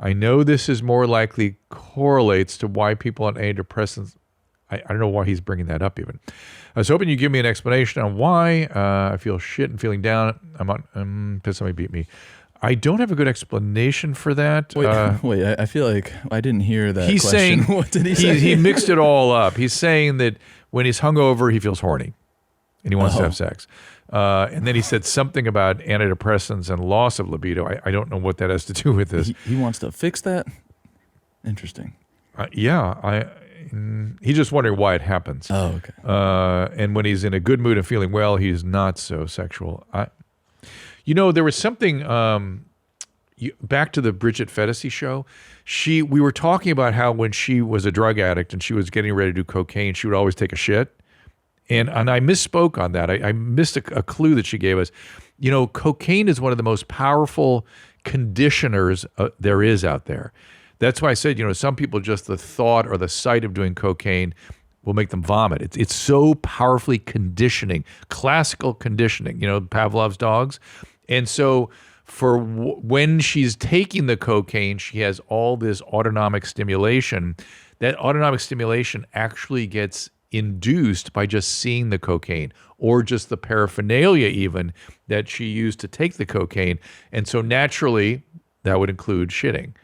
I know this is more likely correlates to why people on antidepressants. I don't know why he's bringing that up even. I was hoping you'd give me an explanation on why I feel shit and feeling down. I'm pissed somebody beat me. I don't have a good explanation for that. Wait, I feel like I didn't hear that he's question. Saying, what did he say? He mixed it all up. He's saying that when he's hungover, he feels horny and he wants to have sex. And then he said something about antidepressants and loss of libido. I don't know what that has to do with this. He wants to fix that? Interesting. He's just wondering why it happens. Oh, okay. And when he's in a good mood and feeling well, he's not so sexual. There was something back to the Bridget Fetisi show. We were talking about how when she was a drug addict and she was getting ready to do cocaine, she would always take a shit. And I misspoke on that. I missed a clue that she gave us. Cocaine is one of the most powerful conditioners there is out there. That's why I said, some people just the thought or the sight of doing cocaine will make them vomit. It's so powerfully conditioning, classical conditioning, Pavlov's dogs. And so when she's taking the cocaine, she has all this autonomic stimulation. That autonomic stimulation actually gets induced by just seeing the cocaine or just the paraphernalia even that she used to take the cocaine. And so naturally, that would include shitting.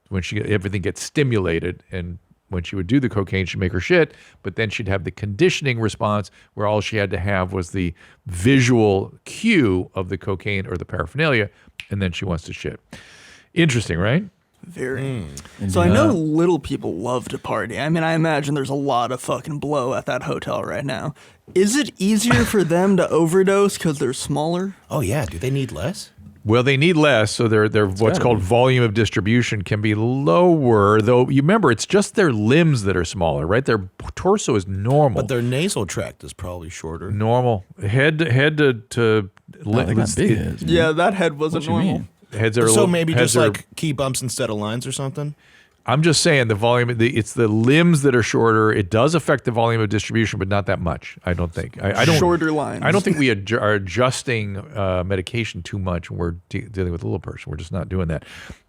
When everything gets stimulated, and when she would do the cocaine, she'd make her shit, but then she'd have the conditioning response where all she had to have was the visual cue of the cocaine or the paraphernalia, and then she wants to shit. Interesting, right? Very. So I know little people love to party. I mean, I imagine there's a lot of fucking blow at that hotel right now. Is it easier for them to overdose because they're smaller? Oh, yeah. Do they need less? Well, they need less, so their what's called volume of distribution can be lower, though you remember it's just their limbs that are smaller, right? Their torso is normal. But their nasal tract is probably shorter. Normal. Head to they got big heads, man. Yeah, that head wasn't normal. Heads are so maybe just like key bumps instead of lines or something? I'm just saying the volume, it's the limbs that are shorter. It does affect the volume of distribution, but not that much, I don't think. I don't, Shorter lines. I don't think we are adjusting medication too much when we're dealing with a little person. We're just not doing that.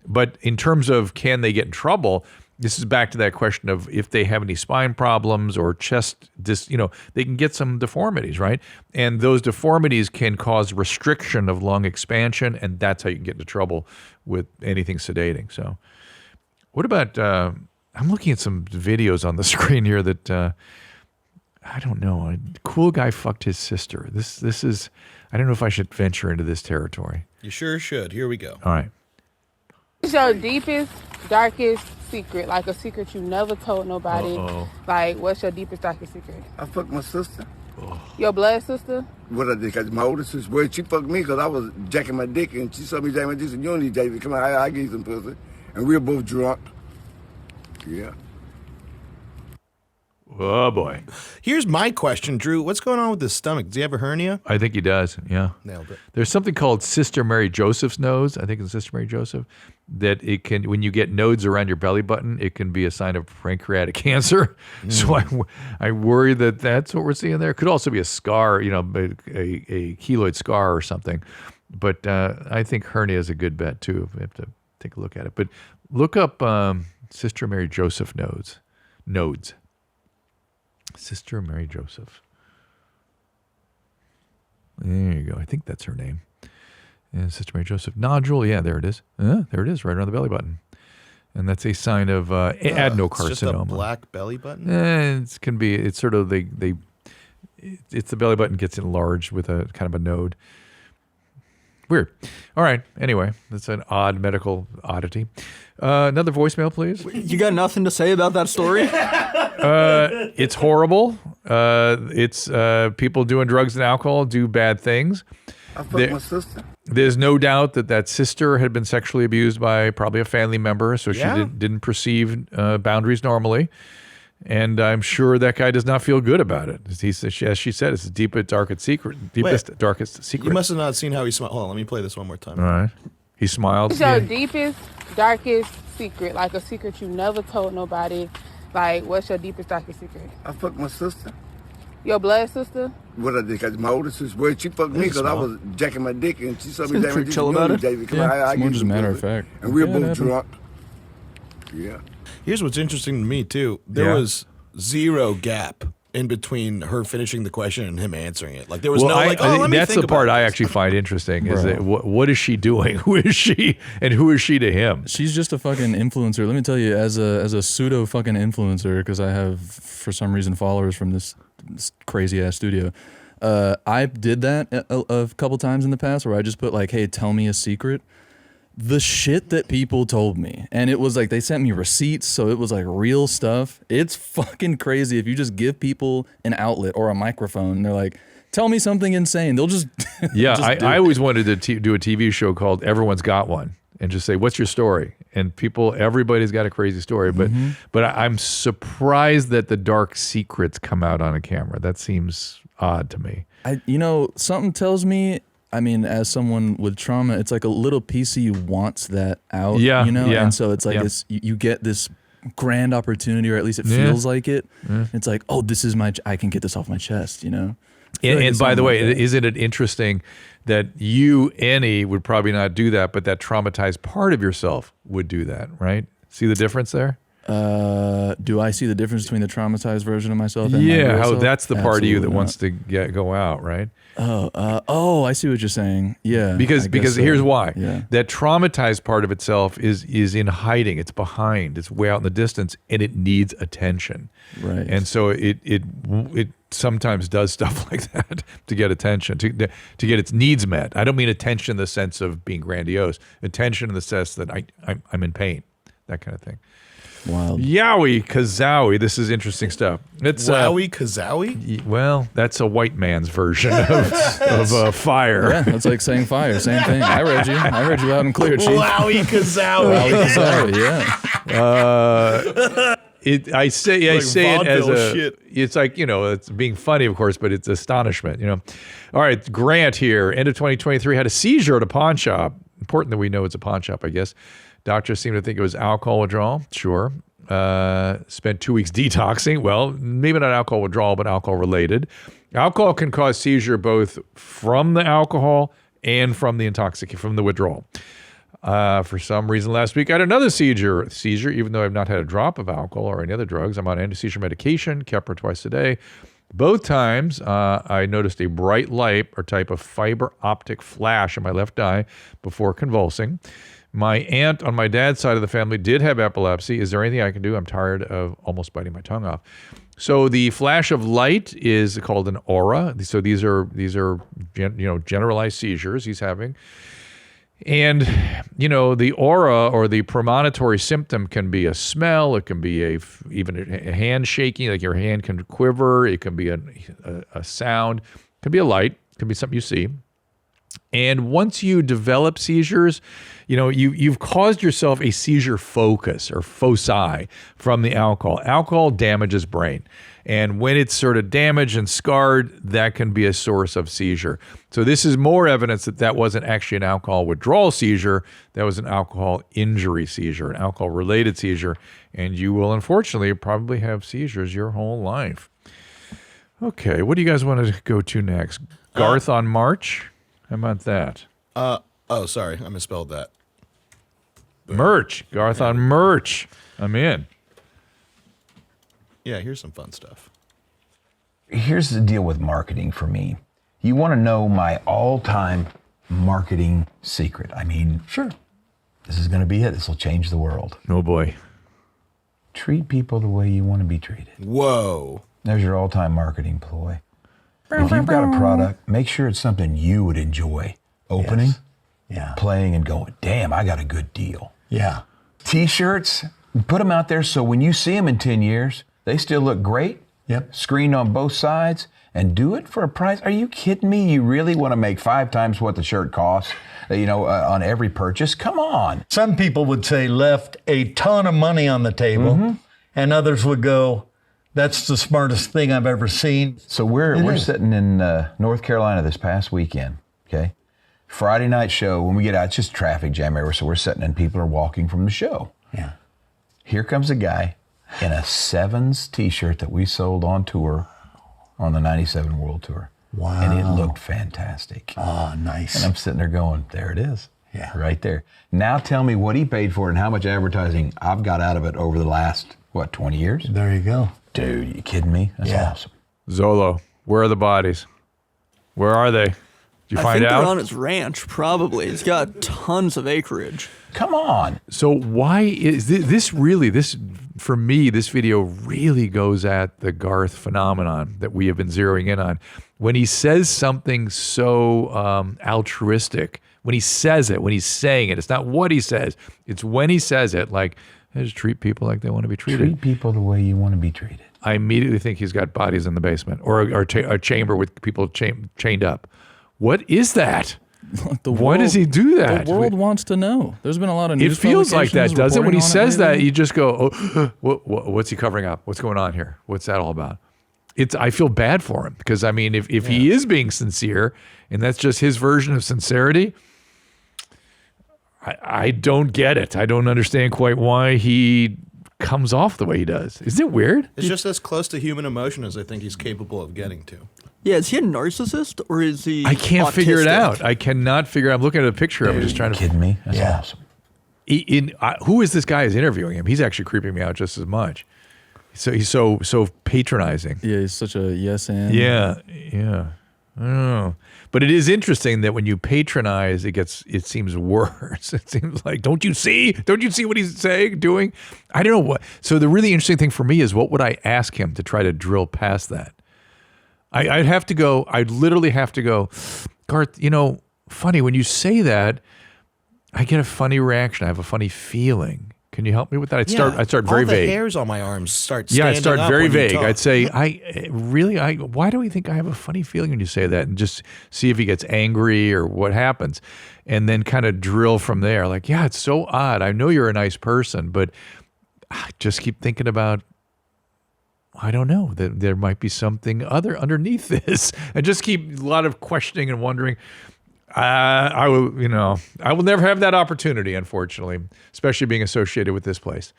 But in terms of can they get in trouble, this is back to that question of if they have any spine problems or chest, they can get some deformities, right? And those deformities can cause restriction of lung expansion, and that's how you can get into trouble with anything sedating. So. What about, I'm looking at some videos on the screen here that, I don't know, a cool guy fucked his sister. This is, I don't know if I should venture into this territory. You sure should. Here we go. All right. What's your deepest, darkest secret? Like a secret you never told nobody. Uh-oh. Like, what's your deepest, darkest secret? I fucked my sister. Oh. Your blood sister? What I did, cause my older sister, well, she fucked me because I was jacking my dick, and she saw me jacking my dick, and you don't need jacking. Come on, I give you some pussy. And we were both drunk. Yeah. Oh, boy. Here's my question, Drew. What's going on with his stomach? Does he have a hernia? I think he does, yeah. Nailed it. There's something called Sister Mary Joseph's nose. I think it's Sister Mary Joseph. That it can, when you get nodes around your belly button, it can be a sign of pancreatic cancer. So I worry that that's what we're seeing there. It could also be a scar, a keloid scar or something. But I think hernia is a good bet, too. We have to take a look at it. But look up Sister Mary Joseph nodes. Sister Mary Joseph. There you go. I think that's her name. And Sister Mary Joseph nodule. Yeah, there it is. There it is, right around the belly button. And that's a sign of adenocarcinoma. It's just a black belly button? It's sort of, it's the belly button gets enlarged with a kind of a node. Weird. All right. Anyway, that's an odd medical oddity. Another voicemail, please. You got nothing to say about that story? It's horrible. It's people doing drugs and alcohol do bad things. I fucked my sister. There's no doubt that sister had been sexually abused by probably a family member, so she didn't perceive boundaries normally. And I'm sure that guy does not feel good about it. As she said, it's the deepest, darkest secret. You must have not seen how he smiled. Hold on, let me play this one more time. All right. He smiled. What's your deepest, darkest secret? Like a secret you never told nobody. Like, what's your deepest, darkest secret? I fucked my sister. Your blood sister? What I did, cause my older sister, well, she fucked me because I was jacking my dick, and she saw me jacking my dick. Chill about it. Come on, I it's more give just a you some matter pussy. of fact. And we were both drunk. Yeah. Here's what's interesting to me, too. There was zero gap in between her finishing the question and him answering it. Like there was that's the part I actually find interesting is that what is she doing? Who is she and who is she to him? She's just a fucking influencer. Let me tell you, as a pseudo fucking influencer, because I have for some reason followers from this crazy ass studio. I did that a couple times in the past where I just put like, hey, tell me a secret. The shit that people told me, and it was like they sent me receipts, so it was like real stuff. It's fucking crazy if you just give people an outlet or a microphone and they're like, tell me something insane. They'll just I always wanted to do a TV show called Everyone's Got One and just say, what's your story? And everybody's got a crazy story, but I'm surprised that the dark secrets come out on a camera. That seems odd to me. Something tells me, I mean, as someone with trauma, it's like a little piece of you wants that out, And so it's like this, you get this grand opportunity, or at least it feels like it. It's like, oh, this is I can get this off my chest, And by the way, isn't it interesting that you, Enny, would probably not do that, but that traumatized part of yourself would do that, right? See the difference there? Do I see the difference between the traumatized version of myself and how that's the part of you that wants to go out, right? I see what you're saying. Yeah. Because here's why. Yeah. That traumatized part of itself is in hiding. It's behind. It's way out in the distance, and it needs attention. Right. And so it sometimes does stuff like that to get attention, to get its needs met. I don't mean attention in the sense of being grandiose. Attention in the sense that I'm in pain, that kind of thing. Wild. Yowie Kazowie. This is interesting stuff. It's Wowie Kazowie? Well, that's a white man's version of fire. Yeah, that's like saying fire. Same thing. I read you loud and clear, Chief. Wowie Kazowie. Wowie Kazowie, yeah. I say it as shit. It's like, it's being funny, of course, but it's astonishment, All right, Grant here, end of 2023, had a seizure at a pawn shop. Important that we know it's a pawn shop, I guess. Doctors seem to think it was alcohol withdrawal. Sure. Spent 2 weeks detoxing. Well, maybe not alcohol withdrawal, but alcohol related. Alcohol can cause seizure both from the alcohol and from the withdrawal. For some reason last week, I had another seizure, even though I've not had a drop of alcohol or any other drugs. I'm on anti-seizure medication, Keppra twice a day. Both times, I noticed a bright light or type of fiber optic flash in my left eye before convulsing. My aunt on my dad's side of the family did have epilepsy. Is there anything I can do? I'm tired of almost biting my tongue off. So the flash of light is called an aura. So these are generalized seizures he's having. And, the aura or the premonitory symptom can be a smell. It can be even a hand shaking, like your hand can quiver. It can be a sound. It can be a light. It can be something you see. And once you develop seizures, you've caused yourself a seizure focus or foci from the alcohol. Alcohol damages brain. And when it's sort of damaged and scarred, that can be a source of seizure. So this is more evidence that wasn't actually an alcohol withdrawal seizure. That was an alcohol injury seizure, an alcohol-related seizure. And you will, unfortunately, probably have seizures your whole life. Okay, what do you guys want to go to next? Garth on March? How about that? Sorry, I misspelled that. Merch. Garth on merch. I'm in. Yeah, here's some fun stuff. Here's the deal with marketing for me. You want to know my all-time marketing secret. I mean, sure, this is going to be it. This will change the world. Oh, boy. Treat people the way you want to be treated. Whoa. There's your all-time marketing ploy. If you've got a product, make sure it's something you would enjoy opening, playing, and going, damn, I got a good deal. Yeah. T-shirts, put them out there so when you see them in 10 years, they still look great. Yep. Screened on both sides, and do it for a price. Are you kidding me? You really want to make 5 times what the shirt costs, on every purchase? Come on. Some people would say left a ton of money on the table, and others would go, that's the smartest thing I've ever seen. So we're sitting in North Carolina this past weekend, okay? Friday night show, when we get out, it's just traffic jam everywhere, so we're sitting and people are walking from the show. Yeah. Here comes a guy in a Sevens t-shirt that we sold on tour on the 97 World Tour. Wow. And it looked fantastic. Oh, nice. And I'm sitting there going, there it is. Yeah. Right there. Now tell me what he paid for it and how much advertising I've got out of it over the last, 20 years? There you go. Dude, you kidding me? That's awesome. Zolo, where are the bodies? Where are they? Did you I find think out? they're on his ranch, probably. He's got tons of acreage. Come on. So why is this really, for me, this video really goes at the Garth phenomenon that we have been zeroing in on. When he says something so altruistic, when he says it, when he's saying it, it's not what he says, it's when he says it, like, just treat people like they want to be treated. Treat people the way you want to be treated. I immediately think he's got bodies in the basement or a chamber with people chained up. What is that? Why does he do that? The world wants to know. There's been a lot of news. It feels like that, doesn't it? When he says that, you you just go, oh, what's he covering up? What's going on here? What's that all about? I feel bad for him because, I mean, if he is being sincere and that's just his version of sincerity, I don't get it. I don't understand quite why he comes off the way he does. Isn't it weird? It's just as close to human emotion as I think he's capable of getting to. Yeah, is he a narcissist or is he I can't figure it autistic? out. I cannot figure it out. I'm looking at a picture. I'm just trying to. Kidding me? That's awesome. Who is this guy who's interviewing him? He's actually creeping me out just as much. So he's so patronizing. Yeah, he's such a yes and. Yeah. I don't know. But it is interesting that when you patronize, it seems worse. It seems like, don't you see what he's saying, doing? I don't know what. So the really interesting thing for me is, what would I ask him to try to drill past that? I'd literally have to go, Garth, funny, when you say that, I get a funny reaction. I have a funny feeling. Can you help me with that? I'd start very vague. All the hairs on my arms start standing I'd start up very when you vague. talk. I'd say, why do we think I have a funny feeling when you say that? And just see if he gets angry or what happens. And then kind of drill from there. Like, yeah, it's so odd. I know you're a nice person, but I just keep thinking about, I don't know, that there might be something other underneath this. And just keep a lot of questioning and wondering. I will never have that opportunity, unfortunately, especially being associated with this place.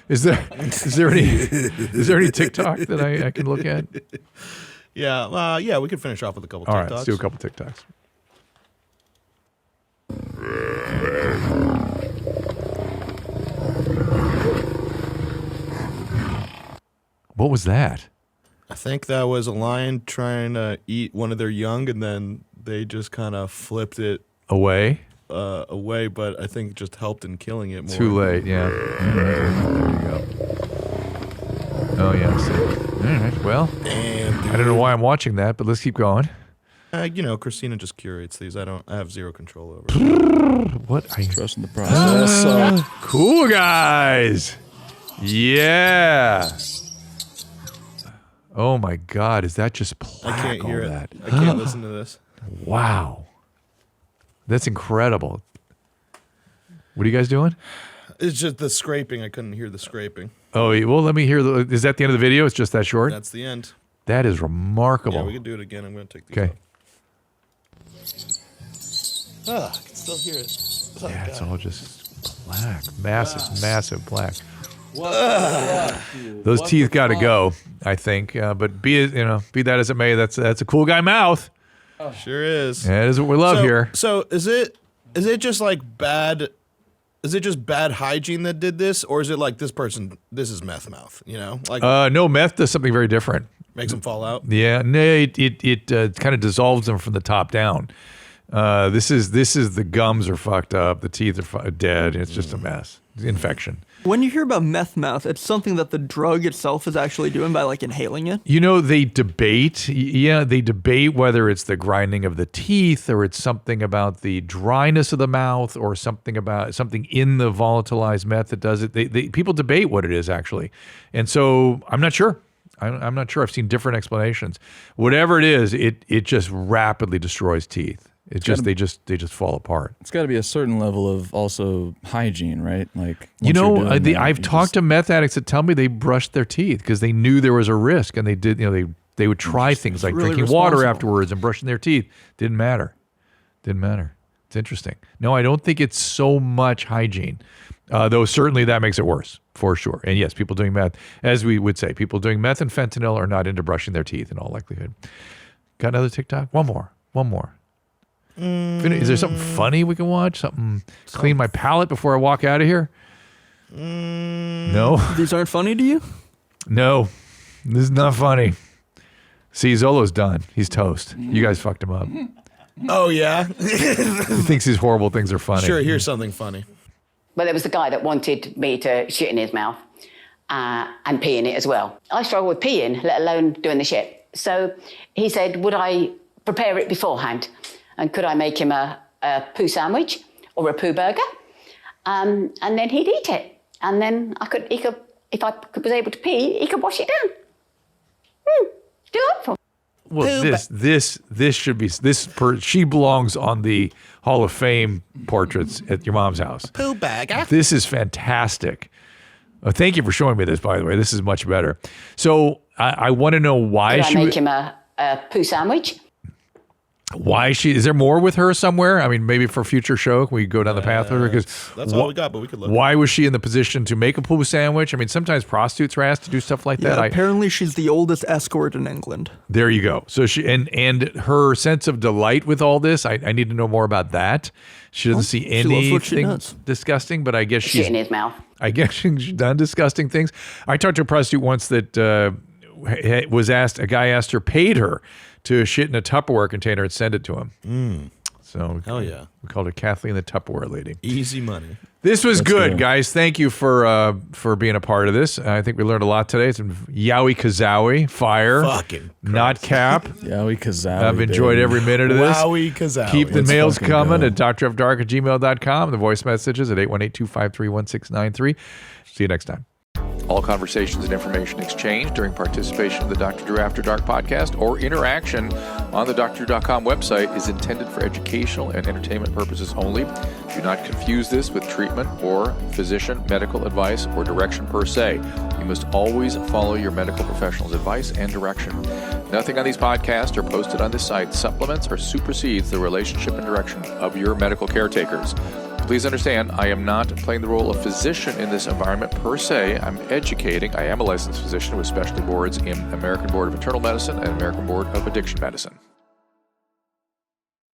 Is there any TikTok that I can look at? Yeah, we could finish off with a couple TikToks. All right, let's do a couple TikToks. What was that? I think that was a lion trying to eat one of their young, and then they just kind of flipped it away, but I think it just helped in killing it more. Too late, yeah. There you go. Oh, yes. All right, well, I don't know why I'm watching that, but let's keep going. Christina just curates these. I have zero control over it. What? I trust in the process. Cool guys. Yeah. Oh my God, is that just plaque? I can't hear it. That? I can't listen to this. Wow. That's incredible. What are you guys doing? It's just the scraping. I couldn't hear the scraping. Oh, well, let me hear. Is that the end of the video? It's just that short? That's the end. That is remarkable. Yeah, we can do it again. I'm going to take these Okay. off. I can still hear it. Oh, yeah, it's God. all just plaque. Massive plaque. Those teeth got to go, I think. But be that as it may, that's a cool guy mouth. Oh, sure is. That is what we love here. So is it just like bad? Is it just bad hygiene that did this, or is it like this is meth mouth? Like No, meth does something very different. Makes them fall out. Yeah, no, it kind of dissolves them from the top down. This is the gums are fucked up, the teeth are dead. It's just a mess. Infection. When you hear about meth mouth, it's something that the drug itself is actually doing by like inhaling it. They debate. Yeah, they debate whether it's the grinding of the teeth or it's something about the dryness of the mouth or something in the volatilized meth that does it. People debate what it is actually, and so I'm not sure. I'm not sure. I've seen different explanations. Whatever it is, it just rapidly destroys teeth. They just fall apart. It's got to be a certain level of also hygiene, right? Like I've talked to meth addicts that tell me they brushed their teeth because they knew there was a risk, and they did. They would try things like really drinking water afterwards and brushing their teeth. Didn't matter. It's interesting. No, I don't think it's so much hygiene, though certainly that makes it worse for sure. And yes, people doing meth, as we would say, people doing meth and fentanyl are not into brushing their teeth in all likelihood. Got another TikTok? One more. Is there something funny we can watch? Something clean my palate before I walk out of here? No. These aren't funny to you? No. This is not funny. See, Zolo's done. He's toast. You guys fucked him up. Oh, yeah? He thinks these horrible things are funny. Sure, here's something funny. But there was a guy that wanted me to shit in his mouth and pee in it as well. I struggle with peeing, let alone doing the shit. So he said, would I prepare it beforehand? And could I make him a poo sandwich or a poo burger? And then he'd eat it. And then he could, if I was able to pee, he could wash it down. Delightful. Well, this should be she belongs on the Hall of Fame portraits at your mom's house. Poo bagger. This is fantastic. Thank you for showing me this, by the way. This is much better. So I want to know why Could I make him a poo sandwich? Why is there more with her somewhere? I mean, maybe for future show, can we go down the path with her? Because that's all we got, but we could look. Why was she in the position to make a poo sandwich? I mean, sometimes prostitutes are asked to do stuff like that. Apparently she's the oldest escort in England. There you go. So she and her sense of delight with all this, I need to know more about that. She doesn't see anything disgusting, but I guess she's shit in his mouth. I guess she's done disgusting things. I talked to a prostitute once that was asked. A guy asked her, paid her to shit in a Tupperware container and send it to him. So hell yeah, we called her Kathleen the Tupperware lady. Easy money. This was good, guys. Thank you for being a part of this. I think we learned a lot today. It's Yowie Kazowie, fire, fucking not cap. Yowie Kazowie. I've enjoyed every minute of this. Wowie Kazowie. Keep the mails coming at drfdark@gmail.com. The voice messages at 818-253-1693. See you next time. All conversations and information exchanged during participation in the Dr. Drew After Dark podcast or interaction on the drdrew.com website is intended for educational and entertainment purposes only. Do not confuse this with treatment or physician medical advice or direction per se. You must always follow your medical professional's advice and direction. Nothing on these podcasts or posted on this site supplements or supersedes the relationship and direction of your medical caretakers. Please understand, I am not playing the role of physician in this environment per se. I'm educating. I am a licensed physician with specialty boards in American Board of Internal Medicine and American Board of Addiction Medicine.